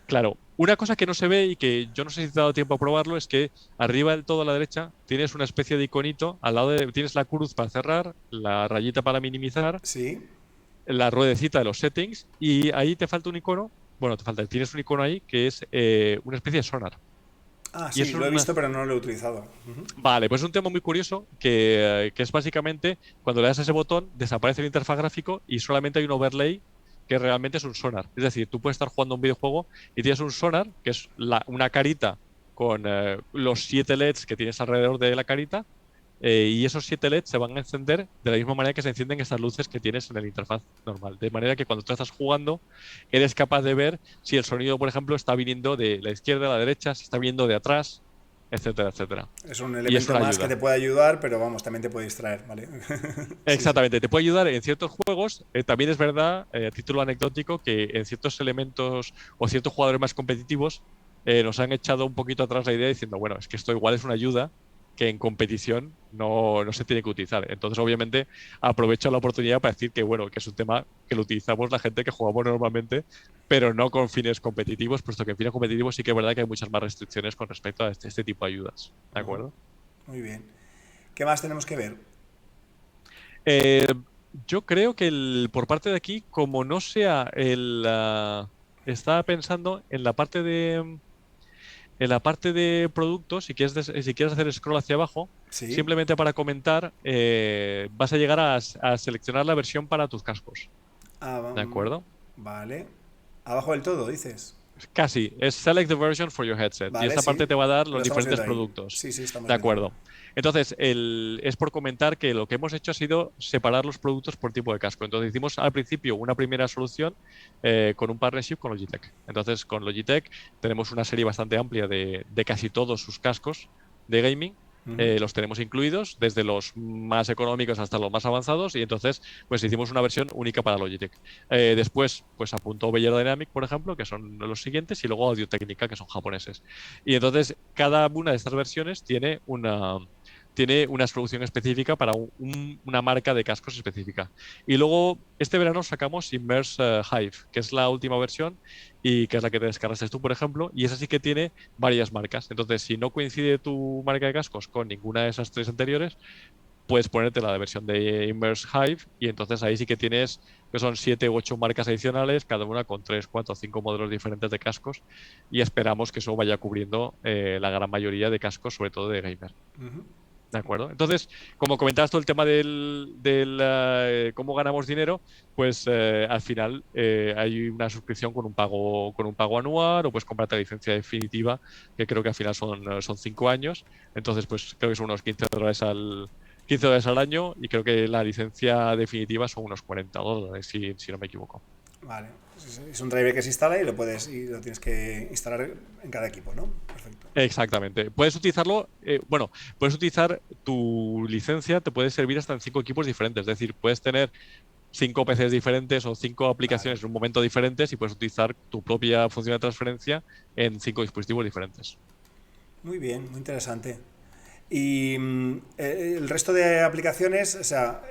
Claro, una cosa que no se ve y que yo no sé si te ha dado tiempo a probarlo es que arriba del todo a la derecha tienes una especie de iconito, al lado tienes la cruz para cerrar, la rayita para minimizar, Sí. la ruedecita de los settings y ahí te falta un icono, bueno, tienes un icono ahí que es una especie de sonar. Ah, Y sí, es lo he una, visto, pero no lo he utilizado. vale, pues es un tema muy curioso que es básicamente cuando le das a ese botón desaparece el interfaz gráfico y solamente hay un overlay que realmente es un sonar. Es decir, tú puedes estar jugando un videojuego y tienes un sonar, que es una carita con los 7 LEDs que tienes alrededor de la carita, y esos 7 LEDs se van a encender de la misma manera que se encienden estas luces que tienes en el interfaz normal. De manera que cuando tú estás jugando, eres capaz de ver si el sonido, por ejemplo, está viniendo de la izquierda a la derecha, si está viniendo de atrás, etcétera, etcétera. Es un Y es elemento una más que ayuda. te puede ayudar, pero vamos, también te puede distraer, ¿vale? Sí, sí. Exactamente, te puede ayudar en ciertos juegos. También es verdad, a título anecdótico, que en ciertos elementos o ciertos jugadores más competitivos nos han echado un poquito atrás la idea diciendo, bueno, es que esto igual es una ayuda que en competición no se tiene que utilizar. Entonces, obviamente, aprovecho la oportunidad para decir que, bueno, que es un tema que lo utilizamos la gente que jugamos normalmente, pero no con fines competitivos, puesto que en fines competitivos sí que es verdad que hay muchas más restricciones con respecto a este tipo de ayudas. ¿De Ujú. acuerdo? Muy bien. ¿Qué más tenemos que ver? Eh, yo creo que por parte de aquí, como no sea estaba pensando en la parte de productos, si quieres hacer scroll hacia abajo, Sí. simplemente para comentar, vas a llegar a seleccionar la versión para tus cascos. Ah, ¿De acuerdo? vale. Abajo del todo, dices. Casi, es Select the version for your headset. Y Vale, esta parte sí. te va a dar Lo los estamos diferentes viendo ahí. productos. Sí, sí, estamos De viéndolo. acuerdo. Entonces, es por comentar que lo que hemos hecho ha sido separar los productos por tipo de casco. Entonces, hicimos al principio una primera solución con un partnership con Logitech. Entonces, con Logitech tenemos una serie bastante amplia de casi todos sus cascos de gaming. Ujú. Los tenemos incluidos, desde los más económicos hasta los más avanzados, y entonces pues hicimos una versión única para Logitech. Después, pues apuntó Beyer Dynamic, por ejemplo, que son los siguientes, y luego Audio Técnica, que son japoneses. Y entonces cada una de estas versiones tiene una solución específica para una marca de cascos específica. Y luego este verano sacamos Immerse Hive, que es la última versión y que es la que te descargaste tú, por ejemplo, y esa sí que tiene varias marcas. Entonces, si no coincide tu marca de cascos con ninguna de esas tres anteriores, puedes ponerte la de versión de Immerse Hive y entonces ahí sí que tienes que son 7 u 8 marcas adicionales, cada una con 3, 4, 5 modelos diferentes de cascos y esperamos que eso vaya cubriendo la gran mayoría de cascos, sobre todo de gamer. Ujú. ¿De acuerdo? Entonces, como comentabas todo el tema del cómo ganamos dinero, pues al final hay una suscripción con un pago anual o pues comprarte la licencia definitiva, que creo que al final son 5 años. Entonces, pues creo que son unos $15 al año y creo que la licencia definitiva son unos $40, si no me equivoco. Vale. Es un driver que se instala y lo tienes que instalar en cada equipo, ¿no? Perfecto. Exactamente. Puedes utilizarlo, bueno, puedes utilizar tu licencia, te puede servir hasta en 5 equipos diferentes. Es decir, puedes tener 5 PCs diferentes o 5 aplicaciones Vale. en un momento diferentes y puedes utilizar tu propia función de transferencia en 5 dispositivos diferentes. Muy bien, muy interesante. Y el resto de aplicaciones, o sea,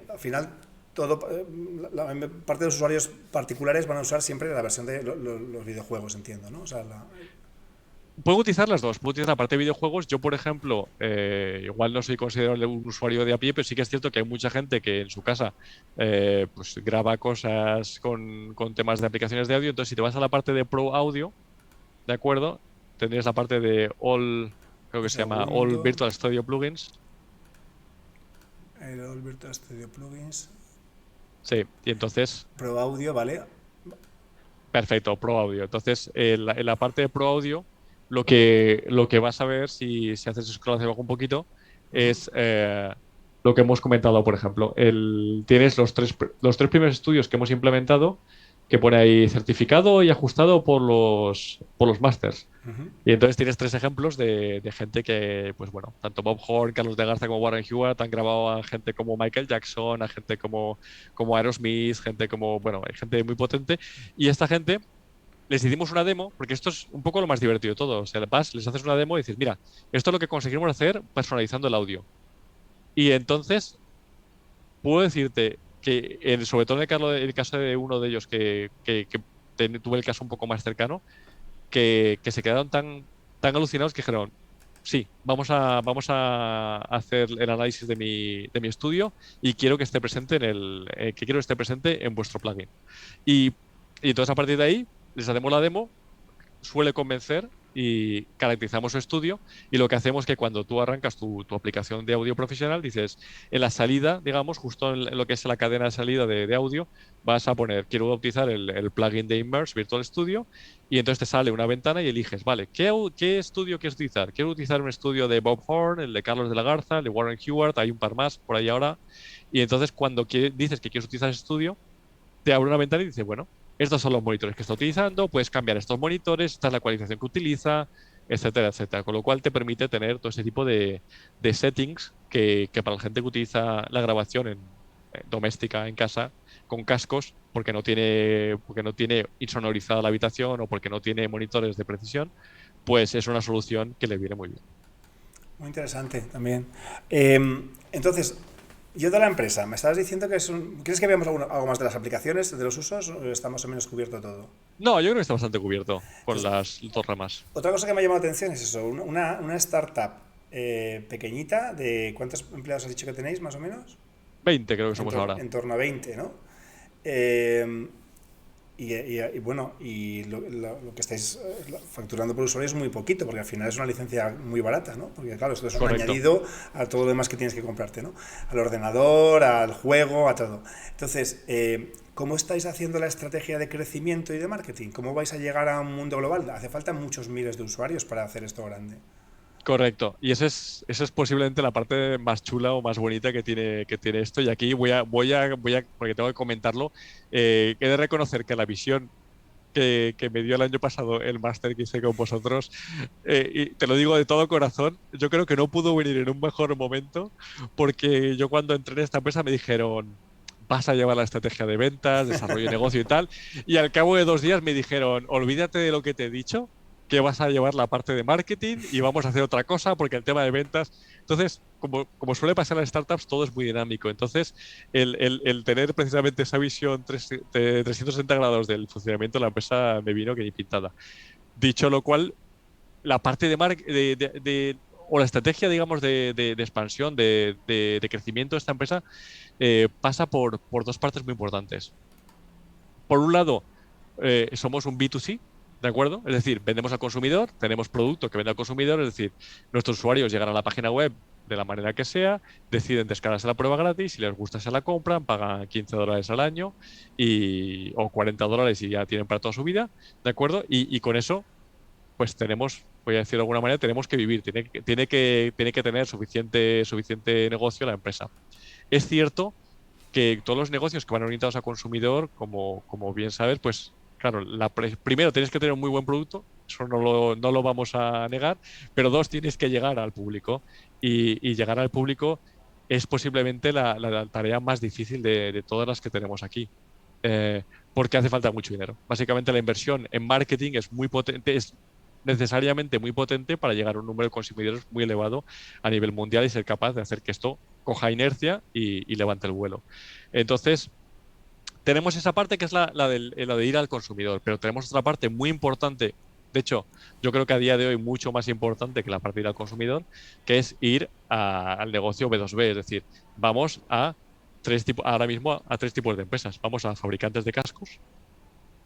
al final todo, la parte de los usuarios particulares van a usar siempre la versión de los videojuegos, entiendo, ¿no? O sea, Puedo utilizar las dos. Puedo utilizar la parte de videojuegos. Yo, por ejemplo, igual no soy considerado un usuario de a pie, pero sí que es cierto que hay mucha gente que en su casa pues graba cosas con temas de aplicaciones de audio. Entonces, si te vas a la parte de Pro Audio, ¿de acuerdo? Tendrías la parte de All, creo un que se llama All segundo, Virtual Studio Plugins. el Virtual Studio Plugins, Sí, y entonces, Pro Audio, ¿vale? perfecto, Pro Audio. Entonces, en la parte de Pro Audio, lo que vas a ver si haces scroll hacia abajo un poquito Ujú. es lo que hemos comentado, por ejemplo. Tienes los tres primeros estudios que hemos implementado, que pone ahí certificado y ajustado por los masters. Ujú. Y entonces tienes 3 ejemplos de gente que, pues bueno, tanto Bob Horn, Carlos de Garza como Warren Hewitt han grabado a gente como Michael Jackson, a gente como Aerosmith, gente como, bueno, hay gente muy potente. Y esta gente les hicimos una demo, porque esto es un poco lo más divertido de todo. O sea, les haces una demo y dices, mira, esto es lo que conseguimos hacer personalizando el audio. Y entonces puedo decirte que, sobre todo en el caso de uno de ellos que tuve el caso un poco más cercano, que se quedaron tan alucinados que dijeron, sí, vamos a hacer el análisis de mi estudio y quiero que esté presente que quiero que esté presente en vuestro plugin. Y, y entonces a partir de ahí les hacemos la demo, suele convencer y caracterizamos su estudio, y lo que hacemos es que cuando tú arrancas tu aplicación de audio profesional, dices, en la salida, digamos, justo en lo que es la cadena de salida de audio, vas a poner, quiero utilizar el plugin de Immerse Virtual Studio, y entonces te sale una ventana y eliges, vale, ¿qué estudio quieres utilizar? Quiero utilizar un estudio de Bob Horn, el de Carlos de la Garza, el de Warren Hewart, hay un par más por ahí ahora, y entonces cuando dices que quieres utilizar ese estudio, te abre una ventana y dice, bueno, estos son los monitores que está utilizando, puedes cambiar estos monitores, esta es la ecualización que utiliza, etcétera, etcétera. Con lo cual te permite tener todo ese tipo de settings que para la gente que utiliza la grabación doméstica en casa con cascos, porque no tiene insonorizada la habitación o porque no tiene monitores de precisión, pues es una solución que le viene muy bien. Muy interesante también. Entonces, yo de la empresa, me estabas diciendo que ¿Quieres que veamos algo más de las aplicaciones, de los usos? ¿O está más o menos cubierto todo? No, yo creo que está bastante cubierto con Entonces, las dos ramas. otra cosa que me ha llamado la atención es eso, una startup pequeñita, de ¿cuántos empleados has dicho que tenéis más o menos? 20 creo que somos ahora. En torno a 20, ¿no? Eh, bueno, y lo que estáis facturando por usuario es muy poquito, porque al final es una licencia muy barata, ¿no? Porque claro, esto es un Correcto. añadido a todo lo demás que tienes que comprarte, ¿no? Al ordenador, al juego, a todo. Entonces, ¿cómo estáis haciendo la estrategia de crecimiento y de marketing? ¿Cómo vais a llegar a un mundo global? Hace falta muchos miles de usuarios para hacer esto grande. Correcto. Y esa es posiblemente la parte más chula o más bonita que tiene esto. Y aquí porque tengo que comentarlo, he de reconocer que la visión que me dio el año pasado el máster que hice con vosotros, y te lo digo de todo corazón, yo creo que no pudo venir en un mejor momento, porque yo cuando entré en esta empresa me dijeron, vas a llevar la estrategia de ventas, desarrollo de negocio y tal, y al cabo de 2 días me dijeron, olvídate de lo que te he dicho, que vas a llevar la parte de marketing y vamos a hacer otra cosa porque el tema de ventas. Entonces, como suele pasar en las startups, todo es muy dinámico. Entonces, el tener precisamente esa visión de 360 grados del funcionamiento de la empresa me vino que ni pintada. Dicho lo cual, la parte o la estrategia, digamos, de expansión, de crecimiento de esta empresa pasa por dos partes muy importantes. Por un lado, somos un B2C, ¿de acuerdo? Es decir, vendemos al consumidor, tenemos producto que vende al consumidor, es decir, nuestros usuarios llegan a la página web de la manera que sea, deciden descargarse la prueba gratis, si les gusta se la compran, pagan $15 al año o $40 y ya tienen para toda su vida, ¿de acuerdo? Y con eso, pues voy a decir de alguna manera, tenemos que vivir, tiene que tener suficiente negocio la empresa. Es cierto que todos los negocios que van orientados a consumidor, como bien sabes, pues claro, primero tienes que tener un muy buen producto, eso no lo vamos a negar, pero dos, tienes que llegar al público y llegar al público es posiblemente la tarea más difícil de todas las que tenemos aquí. Eh, Porque hace falta mucho dinero. Básicamente la inversión en marketing es muy potente, es necesariamente muy potente para llegar a un número de consumidores muy elevado a nivel mundial y ser capaz de hacer que esto coja inercia y levante el vuelo. Entonces, tenemos esa parte que es la de ir al consumidor, pero tenemos otra parte muy importante. De hecho, yo creo que a día de hoy mucho más importante que la parte de ir al consumidor, que es ir al negocio B2B, es decir, vamos ahora mismo a tres tipos de empresas. Vamos a fabricantes de cascos.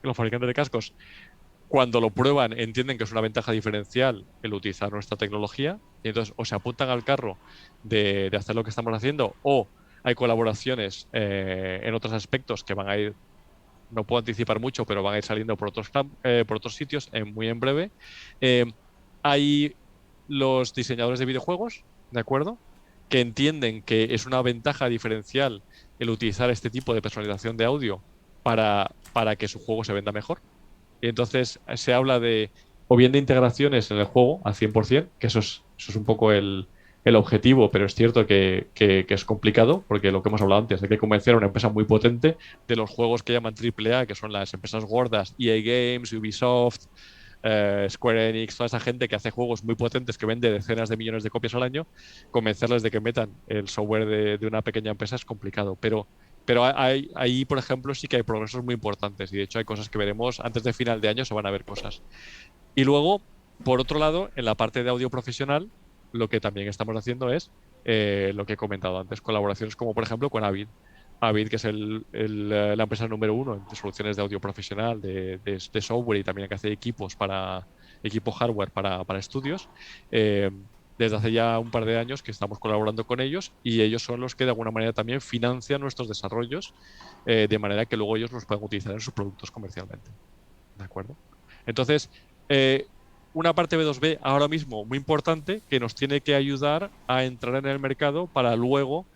Los fabricantes de cascos, cuando lo prueban, entienden que es una ventaja diferencial el utilizar nuestra tecnología y entonces o se apuntan al carro de hacer lo que estamos haciendo o hay colaboraciones en otros aspectos que van a ir, no puedo anticipar mucho, pero van a ir saliendo por otros sitios muy en breve. Eh, Hay los diseñadores de videojuegos, ¿de acuerdo? Que entienden que es una ventaja diferencial el utilizar este tipo de personalización de audio para que su juego se venda mejor. Y entonces se habla de o bien de integraciones en el juego al 100%, que eso es un poco el objetivo, pero es cierto que es complicado, porque lo que hemos hablado antes, hay que convencer a una empresa muy potente de los juegos que llaman AAA, que son las empresas gordas, EA Games, Ubisoft, Square Enix, toda esa gente que hace juegos muy potentes que vende decenas de millones de copias al año, convencerles de que metan el software de una pequeña empresa es complicado, pero ahí, por ejemplo, sí que hay progresos muy importantes y de hecho hay cosas que veremos antes de final de año, se van a ver cosas. Y luego, por otro lado, en la parte de audio profesional, lo que también estamos haciendo es lo que he comentado antes, colaboraciones como por ejemplo con Avid. Avid, que es la empresa número uno en soluciones de audio profesional, de software y también que hace equipos equipo hardware para estudios. Desde hace ya un par de años que estamos colaborando con ellos y ellos son los que de alguna manera también financian nuestros desarrollos de manera que luego ellos los puedan utilizar en sus productos comercialmente. ¿De acuerdo? Entonces, una parte B2B ahora mismo muy importante que nos tiene que ayudar a entrar en el mercado para luego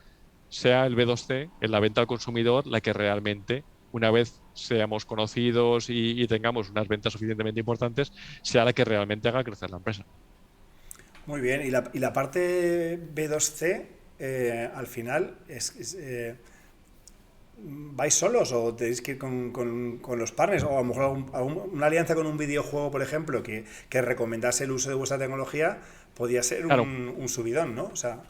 sea el B2C, en la venta al consumidor, la que realmente, una vez seamos conocidos y tengamos unas ventas suficientemente importantes, sea la que realmente haga crecer la empresa. Muy bien, y la parte B2C, al final, ¿vais solos o tenéis que ir con los partners? O a lo mejor una alianza con un videojuego, por ejemplo, que recomendase el uso de vuestra tecnología, podría ser Claro, un subidón, ¿no? O sea,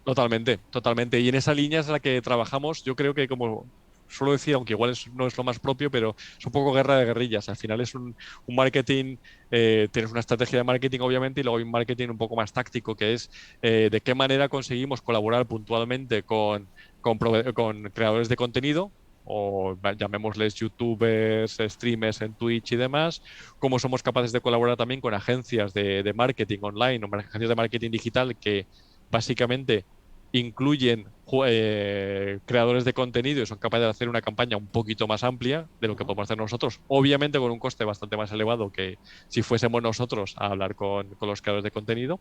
totalmente, totalmente. Y en esa línea es la que trabajamos. Yo creo que, como suelo decir, aunque igual no es lo más propio, pero es un poco guerra de guerrillas. Al final es un marketing, tienes una estrategia de marketing, obviamente, y luego hay un marketing un poco más táctico, que es de qué manera conseguimos colaborar puntualmente con creadores de contenido, o llamémosles youtubers, streamers en Twitch y demás, cómo somos capaces de colaborar también con agencias de marketing online o agencias de marketing digital que básicamente incluyen creadores de contenido y son capaces de hacer una campaña un poquito más amplia de lo que podemos hacer nosotros, obviamente con un coste bastante más elevado que si fuésemos nosotros a hablar con los creadores de contenido.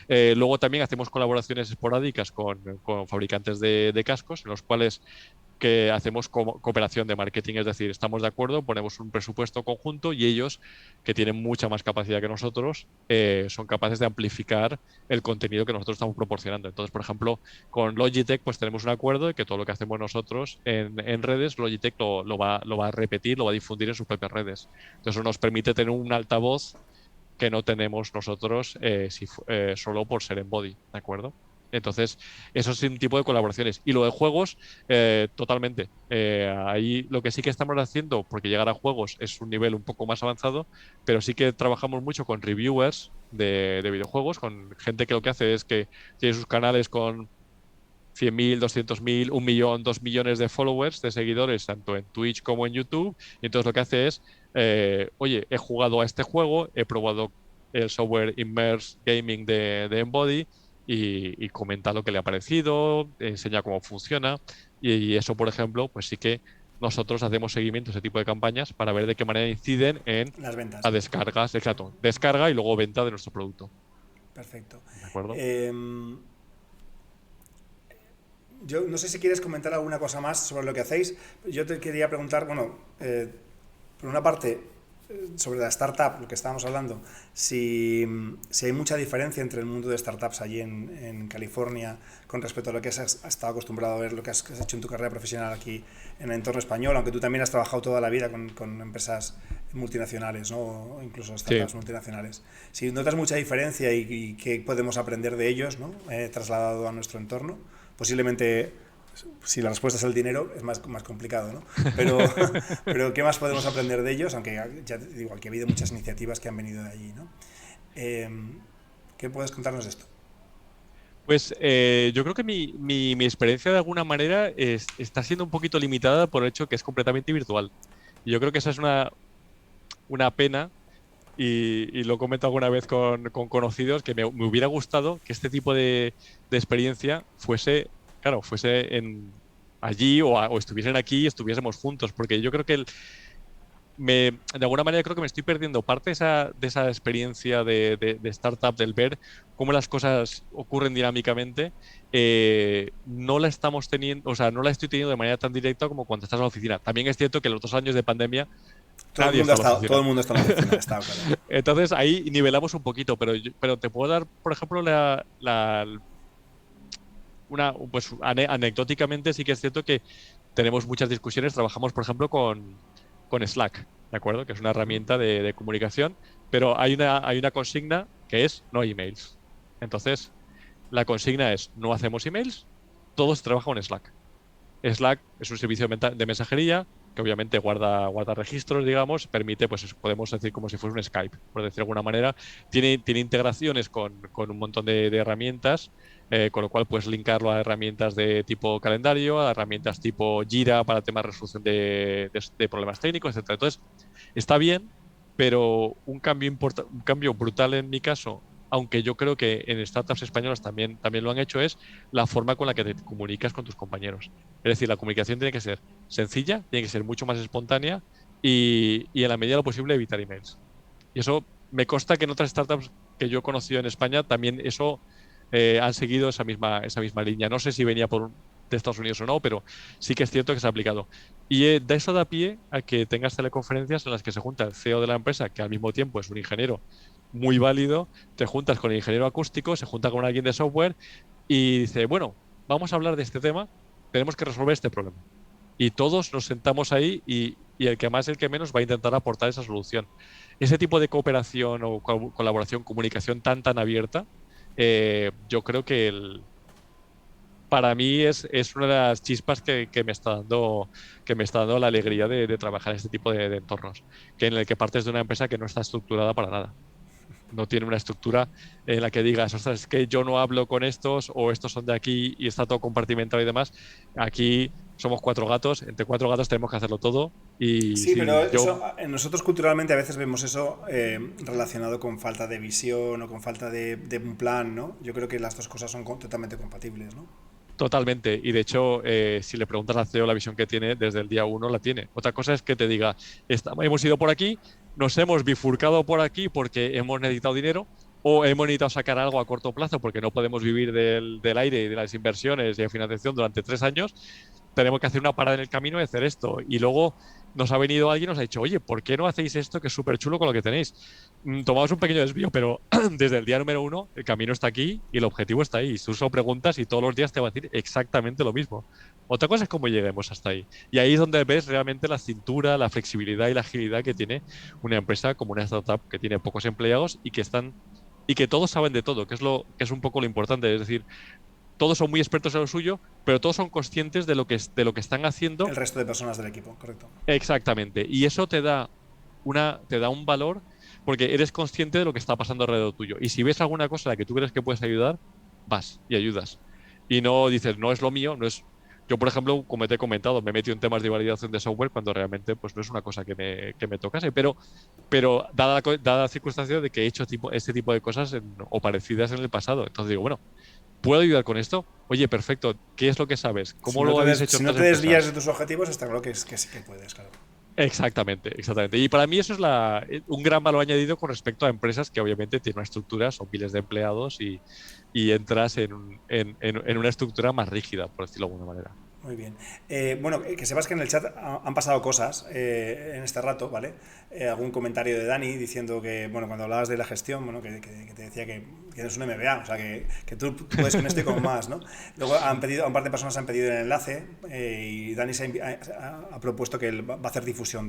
Luego también hacemos colaboraciones esporádicas con fabricantes de cascos, en los cuales que hacemos cooperación de marketing, es decir, estamos de acuerdo, ponemos un presupuesto conjunto y ellos, que tienen mucha más capacidad que nosotros, son capaces de amplificar el contenido que nosotros estamos proporcionando. Entonces, por ejemplo, con Logitech pues tenemos un acuerdo de que todo lo que hacemos nosotros en redes, Logitech lo va a repetir, lo va a difundir en sus propias redes. Entonces, eso nos permite tener un altavoz que no tenemos nosotros solo por ser en body, ¿de acuerdo? Entonces, eso es un tipo de colaboraciones. Y lo de juegos, totalmente. Ahí lo que sí que estamos haciendo, porque llegar a juegos es un nivel un poco más avanzado, pero sí que trabajamos mucho con reviewers de videojuegos, con gente que lo que hace es que tiene sus canales con 100.000, 200.000, 1 millón, 2 millones de followers, de seguidores, tanto en Twitch como en YouTube. Y entonces lo que hace es, oye, he jugado a este juego, he probado el software Immerse Gaming de Embody y comenta lo que le ha parecido, enseña cómo funciona. Y eso, por ejemplo, pues sí que nosotros hacemos seguimiento a ese tipo de campañas para ver de qué manera inciden en las ventas. las descargas, exacto, descarga y luego venta de nuestro producto. Perfecto. ¿De acuerdo? Yo no sé si quieres comentar alguna cosa más sobre lo que hacéis. Yo te quería preguntar, bueno, por una parte, sobre la startup, lo que estábamos hablando, si hay mucha diferencia entre el mundo de startups allí en California con respecto a lo que has estado acostumbrado a ver, lo que has hecho en tu carrera profesional aquí en el entorno español, aunque tú también has trabajado toda la vida con empresas multinacionales, ¿no? O incluso Sí. startups multinacionales. Si notas mucha diferencia y qué podemos aprender de ellos, ¿no? Trasladado a nuestro entorno, posiblemente si la respuesta es el dinero, es más complicado, ¿no? Pero, pero ¿qué más podemos aprender de ellos? Aunque ya te digo, aquí ha habido muchas iniciativas que han venido de allí, ¿no? ¿Qué puedes contarnos de esto? Pues yo creo que mi experiencia de alguna manera está siendo un poquito limitada por el hecho que es completamente virtual. Y yo creo que esa es una pena y lo comento alguna vez con conocidos que me hubiera gustado que este tipo de experiencia fuese, claro, fuese allí o estuviesen aquí y estuviésemos juntos, porque yo creo que de alguna manera creo que me estoy perdiendo parte de esa experiencia de startup, del ver cómo las cosas ocurren dinámicamente. No la estamos teniendo, o sea, no la estoy teniendo de manera tan directa como cuando estás en la oficina. También es cierto que los 2 años de pandemia nadie está en la Todo oficina. el mundo está en la oficina, está claro. Entonces ahí nivelamos un poquito, pero te puedo dar, por ejemplo, pues anecdóticamente sí que es cierto que tenemos muchas discusiones, trabajamos, por ejemplo, con Slack, ¿de acuerdo? Que es una herramienta de comunicación, pero hay una consigna que es no emails. Entonces, la consigna es no hacemos emails, todo se trabaja con Slack. Slack es un servicio de mensajería que obviamente guarda registros, digamos, permite, pues podemos decir como si fuese un Skype, por decir de alguna manera. Tiene integraciones con un montón de herramientas, con lo cual puedes linkarlo a herramientas de tipo calendario, a herramientas tipo Jira para temas de resolución de problemas técnicos, etc. Entonces, está bien, pero un cambio brutal en mi caso, aunque yo creo que en startups españolas también lo han hecho, es la forma con la que te comunicas con tus compañeros. Es decir, la comunicación tiene que ser sencilla, tiene que ser mucho más espontánea y en la medida de lo posible evitar emails. Y eso me consta que en otras startups que yo he conocido en España también eso han seguido esa misma línea. No sé si venía de Estados Unidos o no, pero sí que es cierto que se ha aplicado. Y de eso da pie a que tengas teleconferencias en las que se junta el CEO de la empresa, que al mismo tiempo es un ingeniero muy válido, te juntas con el ingeniero acústico, se junta con alguien de software y dice, bueno, vamos a hablar de este tema, tenemos que resolver este problema. Y todos nos sentamos ahí y el que más, el que menos va a intentar aportar esa solución. Ese tipo de cooperación o colaboración, comunicación tan abierta, yo creo que para mí es una de las chispas que me está dando la alegría de trabajar en este tipo de entornos, que en el que partes de una empresa que no está estructurada para nada. No tiene una estructura en la que digas, ostras, es que yo no hablo con estos o estos son de aquí y está todo compartimentado y demás. Aquí somos cuatro gatos, entre cuatro gatos tenemos que hacerlo todo y Sí, pero si yo. eso, nosotros culturalmente a veces vemos eso relacionado con falta de visión o con falta de un plan, ¿no? Yo creo que las dos cosas son totalmente compatibles, ¿no? Totalmente. Y de hecho, si le preguntas al CEO la visión que tiene, desde el día uno la tiene. Otra cosa es que te diga, hemos ido por aquí, nos hemos bifurcado por aquí porque hemos necesitado dinero o hemos necesitado sacar algo a corto plazo porque no podemos vivir del aire y de las inversiones y de financiación durante 3 años. Tenemos que hacer una parada en el camino y hacer esto. Y luego nos ha venido alguien y nos ha dicho, oye, ¿por qué no hacéis esto que es súper chulo con lo que tenéis? Tomamos un pequeño desvío, pero desde el día número uno el camino está aquí y el objetivo está ahí. Tú solo preguntas y todos los días te va a decir exactamente lo mismo. Otra cosa es cómo lleguemos hasta ahí. Y ahí es donde ves realmente la cintura, la flexibilidad y la agilidad que tiene una empresa como una startup que tiene pocos empleados y que todos saben de todo, que es un poco lo importante. Es decir, todos son muy expertos en lo suyo, pero todos son conscientes de lo que están haciendo El resto de personas del equipo, correcto. exactamente. Y eso te da un valor porque eres consciente de lo que está pasando alrededor tuyo. Y si ves alguna cosa en la que tú crees que puedes ayudar, vas y ayudas. Y no dices, no es lo mío, no es. Yo, por ejemplo, como te he comentado, me he metido en temas de validación de software cuando realmente pues, no es una cosa que me tocase. Pero dada la circunstancia de que he hecho este tipo de cosas o parecidas en el pasado. Entonces digo, bueno, ¿puedo ayudar con esto? Oye, perfecto. ¿Qué es lo que sabes? Si ¿Cómo no lo te, habéis hecho si en no otras te desvías de empresas? tus objetivos, está claro que sí que puedes, claro. Exactamente, exactamente. Y para mí eso es un gran valor añadido con respecto a empresas que obviamente tienen una estructura, son miles de empleados y entras en una estructura más rígida, por decirlo de alguna manera. Muy bien. Bueno, que sepas que en el chat han pasado cosas en este rato, ¿vale? Algún comentario de Dani diciendo que, bueno, cuando hablabas de la gestión, bueno, que te decía que eres un MBA, o sea, que tú puedes con esto y con más, ¿no? Luego un par de personas han pedido el enlace y Dani ha propuesto que él va a hacer difusión,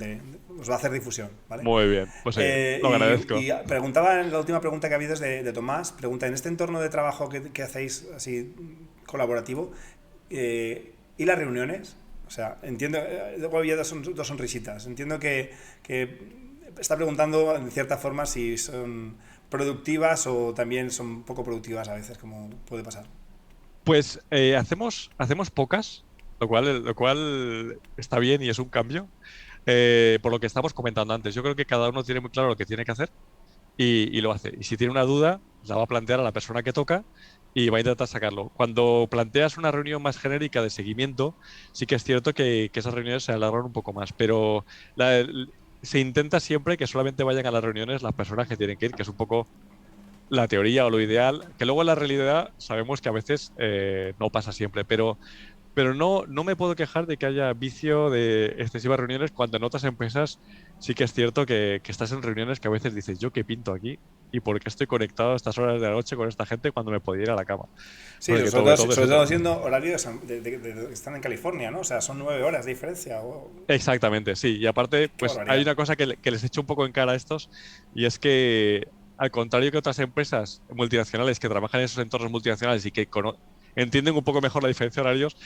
os va a hacer difusión, ¿vale? Muy bien, pues oye, lo agradezco. Y preguntaba, la última pregunta que ha habido es de Tomás, pregunta, en este entorno de trabajo que hacéis así colaborativo, ¿y las reuniones? O sea, entiendo, luego había dos sonrisitas. Entiendo que está preguntando en cierta forma si son productivas o también son poco productivas a veces, como puede pasar. Pues hacemos pocas, lo cual está bien y es un cambio. Por lo que estamos comentando antes, yo creo que cada uno tiene muy claro lo que tiene que hacer y lo hace. Y si tiene una duda, la va a plantear a la persona que toca y va a intentar sacarlo. Cuando planteas una reunión más genérica de seguimiento, sí que es cierto que esas reuniones se alargan un poco más, pero se intenta siempre que solamente vayan a las reuniones las personas que tienen que ir, que es un poco la teoría o lo ideal, que luego en la realidad sabemos que a veces no pasa siempre, pero no me puedo quejar de que haya vicio de excesivas reuniones cuando en otras empresas sí que es cierto que estás en reuniones que a veces dices, ¿yo qué pinto aquí? ¿Y por qué estoy conectado a estas horas de la noche con esta gente cuando me podía ir a la cama? Sí, Porque todo es sobre todo eso. siendo horarios que están en California, ¿no? O sea, son 9 horas de diferencia. Exactamente, sí. Y aparte, Qué pues hay barbaridad. una cosa que les echo un poco en cara a estos, y es que, al contrario que otras empresas multinacionales que trabajan en esos entornos multinacionales y que entienden un poco mejor la diferencia de horarios,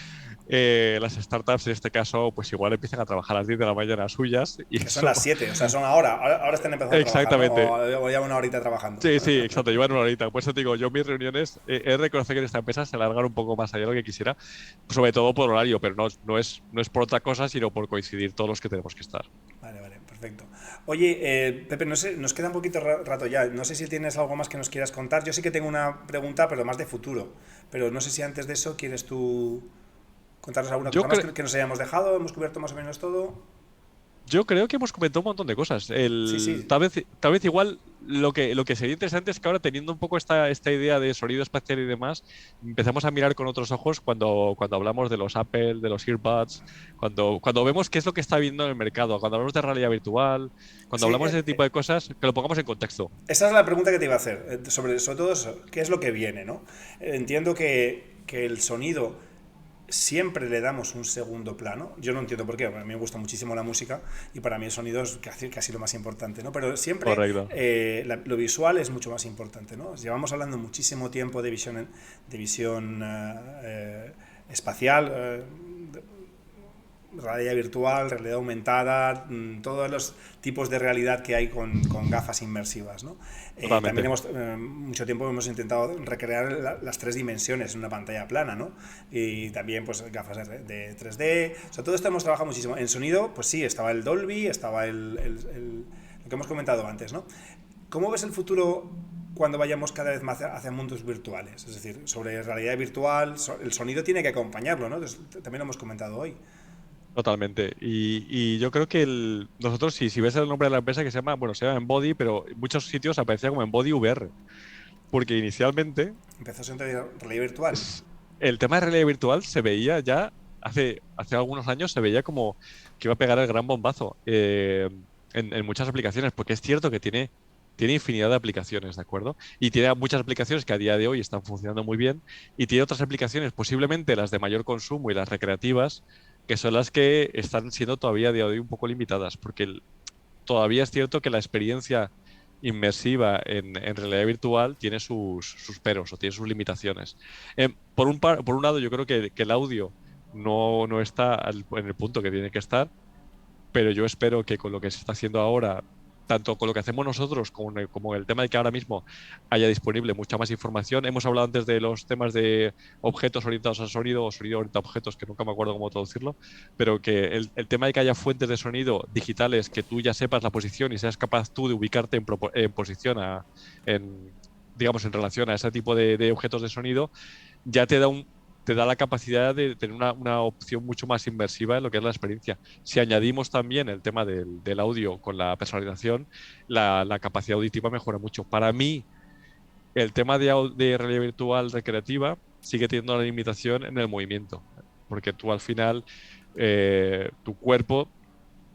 las startups en este caso, pues igual empiezan a trabajar a las 10 de la mañana suyas, y Que son eso. las 7, o sea, son ahora están empezando a trabajar, ¿no? Exactamente. O ya una horita trabajando. Sí, sí, exacto, llevan una horita. Por eso te digo, yo mis reuniones he de reconocer que en esta empresa se alargan un poco más allá de lo que quisiera, sobre todo por horario, pero no es por otra cosa, sino por coincidir todos los que tenemos que estar. Vale, vale, perfecto. Perfecto. Oye, Pepe, no sé, nos queda un poquito rato ya. No sé si tienes algo más que nos quieras contar. Yo sí que tengo una pregunta, pero más de futuro. Pero no sé si antes de eso quieres tú contarnos alguna Yo, cosa más cre- que nos hayamos dejado. Hemos cubierto más o menos todo. Yo creo que hemos comentado un montón de cosas. Sí, sí. Tal vez igual lo que sería interesante es que ahora, teniendo un poco esta idea de sonido espacial y demás, empezamos a mirar con otros ojos cuando hablamos de los Apple, de los earbuds, cuando vemos qué es lo que está viendo en el mercado, cuando hablamos de realidad virtual, cuando Sí, hablamos de ese tipo de cosas, que lo pongamos en contexto. esa es la pregunta que te iba a hacer, sobre todo eso, ¿qué es lo que viene, ¿no? Entiendo que el sonido siempre le damos un segundo plano. Yo no entiendo por qué, a mí me gusta muchísimo la música y para mí el sonido es casi lo más importante, ¿no? Pero siempre Correcto. lo visual es mucho más importante, ¿no? Llevamos hablando muchísimo tiempo de visión espacial, realidad virtual, realidad aumentada, todos los tipos de realidad que hay con gafas inmersivas, ¿no? También Totalmente. mucho tiempo hemos intentado recrear las tres dimensiones en una pantalla plana, ¿no? Y también pues gafas de 3D, o sea, todo esto hemos trabajado muchísimo. En sonido, pues sí, estaba el Dolby, estaba lo que hemos comentado antes, ¿no? ¿Cómo ves el futuro cuando vayamos cada vez más hacia mundos virtuales? Es decir, sobre realidad virtual, el sonido tiene que acompañarlo, ¿no? Entonces, también lo hemos comentado hoy. Totalmente. Y yo creo que nosotros, si ves el nombre de la empresa, que se llama Embody, pero en muchos sitios aparecía como Embody VR. Porque inicialmente Empezó siendo realidad virtual. es- el tema de realidad virtual se veía ya, hace algunos años, se veía como que iba a pegar el gran bombazo en muchas aplicaciones, porque es cierto que tiene infinidad de aplicaciones, ¿de acuerdo? Y tiene muchas aplicaciones que a día de hoy están funcionando muy bien, y tiene otras aplicaciones, posiblemente las de mayor consumo y las recreativas, que son las que están siendo todavía a día de hoy un poco limitadas, porque todavía es cierto que la experiencia inmersiva en realidad virtual tiene sus peros o tiene sus limitaciones. Por un lado, yo creo que el audio no está en el punto que tiene que estar, pero yo espero que con lo que se está haciendo ahora, tanto con lo que hacemos nosotros como el tema de que ahora mismo haya disponible mucha más información. Hemos hablado antes de los temas de objetos orientados al sonido o sonido orientado a objetos, que nunca me acuerdo cómo traducirlo, pero que el tema de que haya fuentes de sonido digitales, que tú ya sepas la posición y seas capaz tú de ubicarte en posición en, digamos, en relación a ese tipo de objetos de sonido, ya te da la capacidad de tener una opción mucho más inmersiva en lo que es la experiencia. Si añadimos también el tema del audio con la personalización, la capacidad auditiva mejora mucho. Para mí, el tema de realidad virtual recreativa sigue teniendo la limitación en el movimiento, porque tú al final, tu cuerpo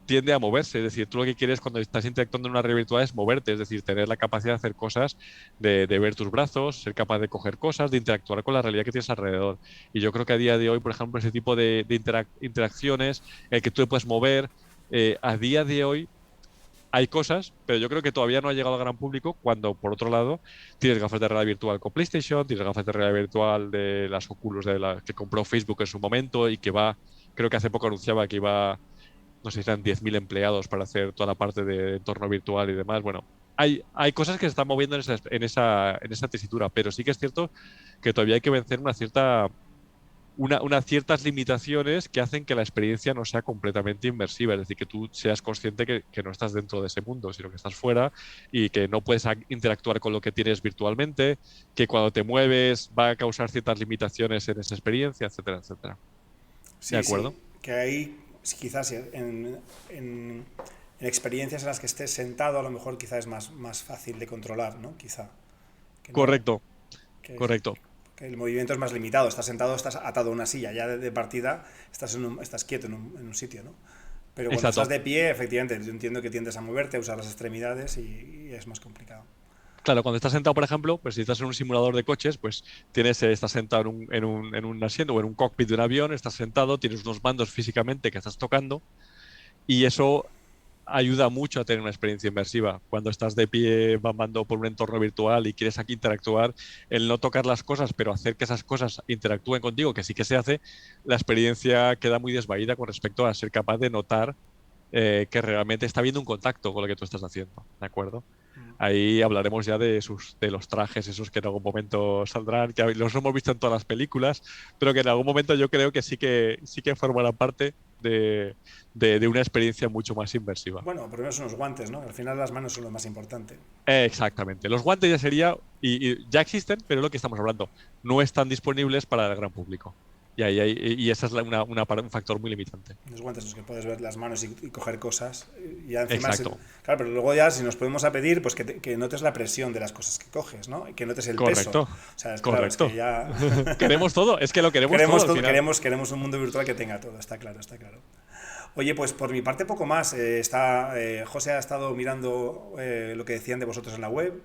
tiende a moverse. Es decir, tú lo que quieres cuando estás interactuando en una realidad virtual es moverte, es decir, tener la capacidad de hacer cosas, de ver tus brazos, ser capaz de coger cosas, de interactuar con la realidad que tienes alrededor. Y yo creo que a día de hoy, por ejemplo, ese tipo de interacciones, el que tú te puedes mover, a día de hoy hay cosas, pero yo creo que todavía no ha llegado al gran público cuando, por otro lado, tienes gafas de realidad virtual con PlayStation, tienes gafas de realidad virtual de las Oculus que compró Facebook en su momento y creo que hace poco anunciaba que iba, no sé si eran 10.000 empleados para hacer toda la parte de entorno virtual y demás. Bueno, hay cosas que se están moviendo en esa tesitura, pero sí que es cierto que todavía hay que vencer unas ciertas limitaciones que hacen que la experiencia no sea completamente inmersiva, es decir, que tú seas consciente que no estás dentro de ese mundo, sino que estás fuera y que no puedes interactuar con lo que tienes virtualmente, que cuando te mueves va a causar ciertas limitaciones en esa experiencia, etcétera, etcétera. ¿De Sí, acuerdo? sí, que hay quizás en experiencias en las que estés sentado a lo mejor quizás es más fácil de controlar, ¿no? Quizá, que no, Correcto, que, correcto. que el movimiento es más limitado, estás sentado, estás atado a una silla, ya de partida estás quieto en un sitio, ¿no? Pero cuando estás Exacto. de pie, efectivamente, yo entiendo que tiendes a moverte, a usar las extremidades y es más complicado. Claro, cuando estás sentado, por ejemplo, pues si estás en un simulador de coches, pues estás sentado en un asiento o en un cockpit de un avión, estás sentado, tienes unos mandos físicamente que estás tocando y eso ayuda mucho a tener una experiencia inmersiva. Cuando estás de pie bambando por un entorno virtual y quieres aquí interactuar, el no tocar las cosas, pero hacer que esas cosas interactúen contigo, que sí que se hace, la experiencia queda muy desvaída con respecto a ser capaz de notar, que realmente está habiendo un contacto con lo que tú estás haciendo, ¿de acuerdo? Ahí hablaremos ya de los trajes, esos que en algún momento saldrán, que los hemos visto en todas las películas, pero que en algún momento yo creo que sí que formarán parte. de una experiencia mucho más inmersiva. Bueno, por lo menos unos guantes, ¿no? Al final las manos son lo más importante. Exactamente. Los guantes ya sería, y ya existen, pero es lo que estamos hablando, no están disponibles para el gran público. Y esa es un factor muy limitante. Los guantes, los que puedes ver las manos y coger cosas. Y ya encima Exacto. claro, pero luego ya si nos podemos a pedir, pues que notes la presión de las cosas que coges, ¿no? Y que notes el peso. Correcto. O sea, claro, es Correcto. que ya Queremos todo, es que lo queremos queremos todo al final. queremos un mundo virtual que tenga todo, está claro, está claro. Oye, pues por mi parte poco más. José ha estado mirando lo que decían de vosotros en la web.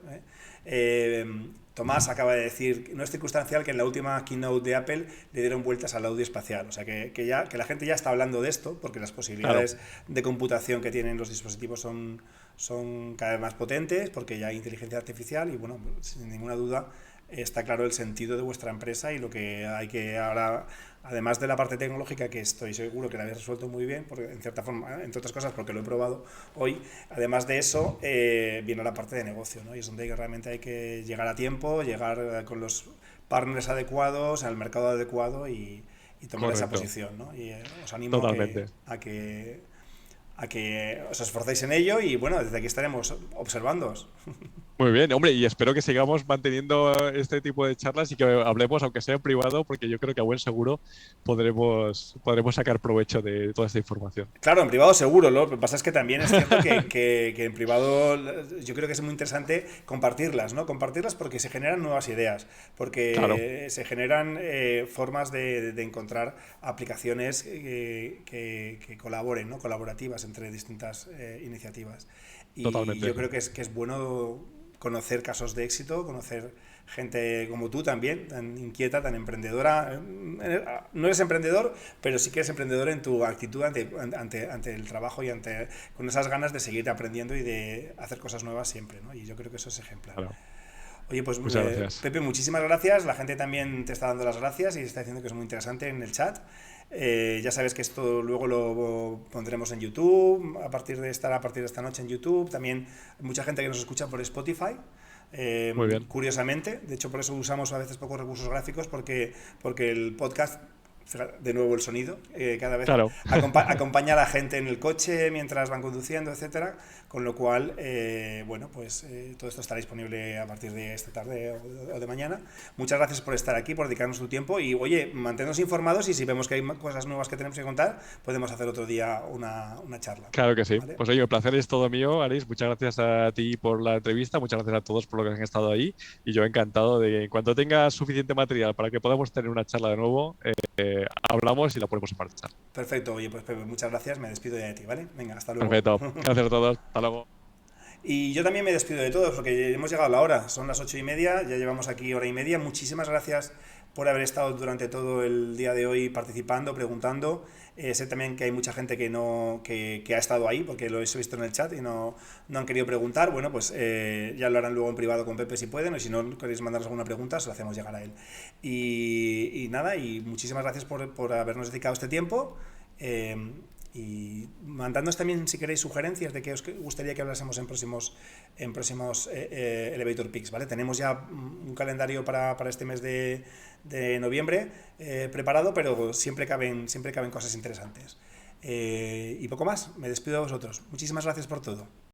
Tomás acaba de decir, no es circunstancial que en la última keynote de Apple le dieron vueltas al audio espacial. O sea, que la gente ya está hablando de esto, porque las posibilidades de computación que tienen los dispositivos son cada vez más potentes, porque ya hay inteligencia artificial y, bueno, sin ninguna duda está claro el sentido de vuestra empresa y lo que hay que ahora, además de la parte tecnológica, que estoy seguro que la habéis resuelto muy bien, porque en cierta forma, entre otras cosas, porque lo he probado hoy, además de eso, viene la parte de negocio, ¿no? Y es donde realmente hay que llegar a tiempo, llegar con los partners adecuados, al mercado adecuado y tomar esa posición, ¿no? Y os animo a que os esforcéis en ello y, bueno, desde aquí estaremos observándoos. Muy bien, hombre, y espero que sigamos manteniendo este tipo de charlas y que hablemos, aunque sea en privado, porque yo creo que a buen seguro podremos sacar provecho de toda esta información. Claro, en privado seguro. Lo que pasa es que también es cierto que en privado yo creo que es muy interesante compartirlas, ¿no? Compartirlas porque se generan nuevas ideas, porque Claro. se generan formas de encontrar aplicaciones que colaboren, ¿no? Colaborativas entre distintas iniciativas. Y Totalmente. yo creo que es bueno conocer casos de éxito, conocer gente como tú también, tan inquieta, tan emprendedora. No eres emprendedor, pero sí que eres emprendedor en tu actitud ante el trabajo y con esas ganas de seguir aprendiendo y de hacer cosas nuevas siempre, ¿no? Y yo creo que eso es ejemplar. Claro. Oye, pues Muchas gracias. Pepe, muchísimas gracias. La gente también te está dando las gracias y está diciendo que es muy interesante en el chat. Ya sabes que esto luego lo pondremos en YouTube, a partir de esta noche en YouTube. También hay mucha gente que nos escucha por Spotify. Muy bien. Curiosamente, de hecho por eso usamos a veces pocos recursos gráficos porque el podcast, de nuevo el sonido, cada vez Claro. acompaña a la gente en el coche mientras van conduciendo, etcétera, con lo cual, bueno, pues todo esto estará disponible a partir de esta tarde o de mañana. Muchas gracias por estar aquí, por dedicarnos tu tiempo y, oye, manténnos informados y si vemos que hay cosas nuevas que tenemos que contar, podemos hacer otro día una charla. Claro que sí. ¿Vale? Pues oye, el placer es todo mío, Alice. Muchas gracias a ti por la entrevista, muchas gracias a todos por lo que han estado ahí y yo encantado de que en cuanto tenga suficiente material para que podamos tener una charla de nuevo, hablamos y la ponemos en marcha. Perfecto, oye, pues Pepe, muchas gracias, me despido ya de ti, ¿vale? Venga, hasta luego. Perfecto. Gracias a todos. Hasta luego. Y yo también me despido de todos porque hemos llegado a la hora, son las 8:30, ya llevamos aquí hora y media. Muchísimas gracias por haber estado durante todo el día de hoy participando, preguntando. Sé también que hay mucha gente que ha estado ahí porque lo he visto en el chat y no han querido preguntar. Bueno, pues ya lo harán luego en privado con Pepe si pueden o si no queréis mandarnos alguna pregunta, se lo hacemos llegar a él. Y nada, y muchísimas gracias por habernos dedicado este tiempo. Y mandadnos también, si queréis, sugerencias de qué os gustaría que hablásemos en próximos Elevator Picks, ¿vale? Tenemos ya un calendario para este mes de noviembre preparado, pero siempre caben cosas interesantes. Y poco más, me despido de vosotros. Muchísimas gracias por todo.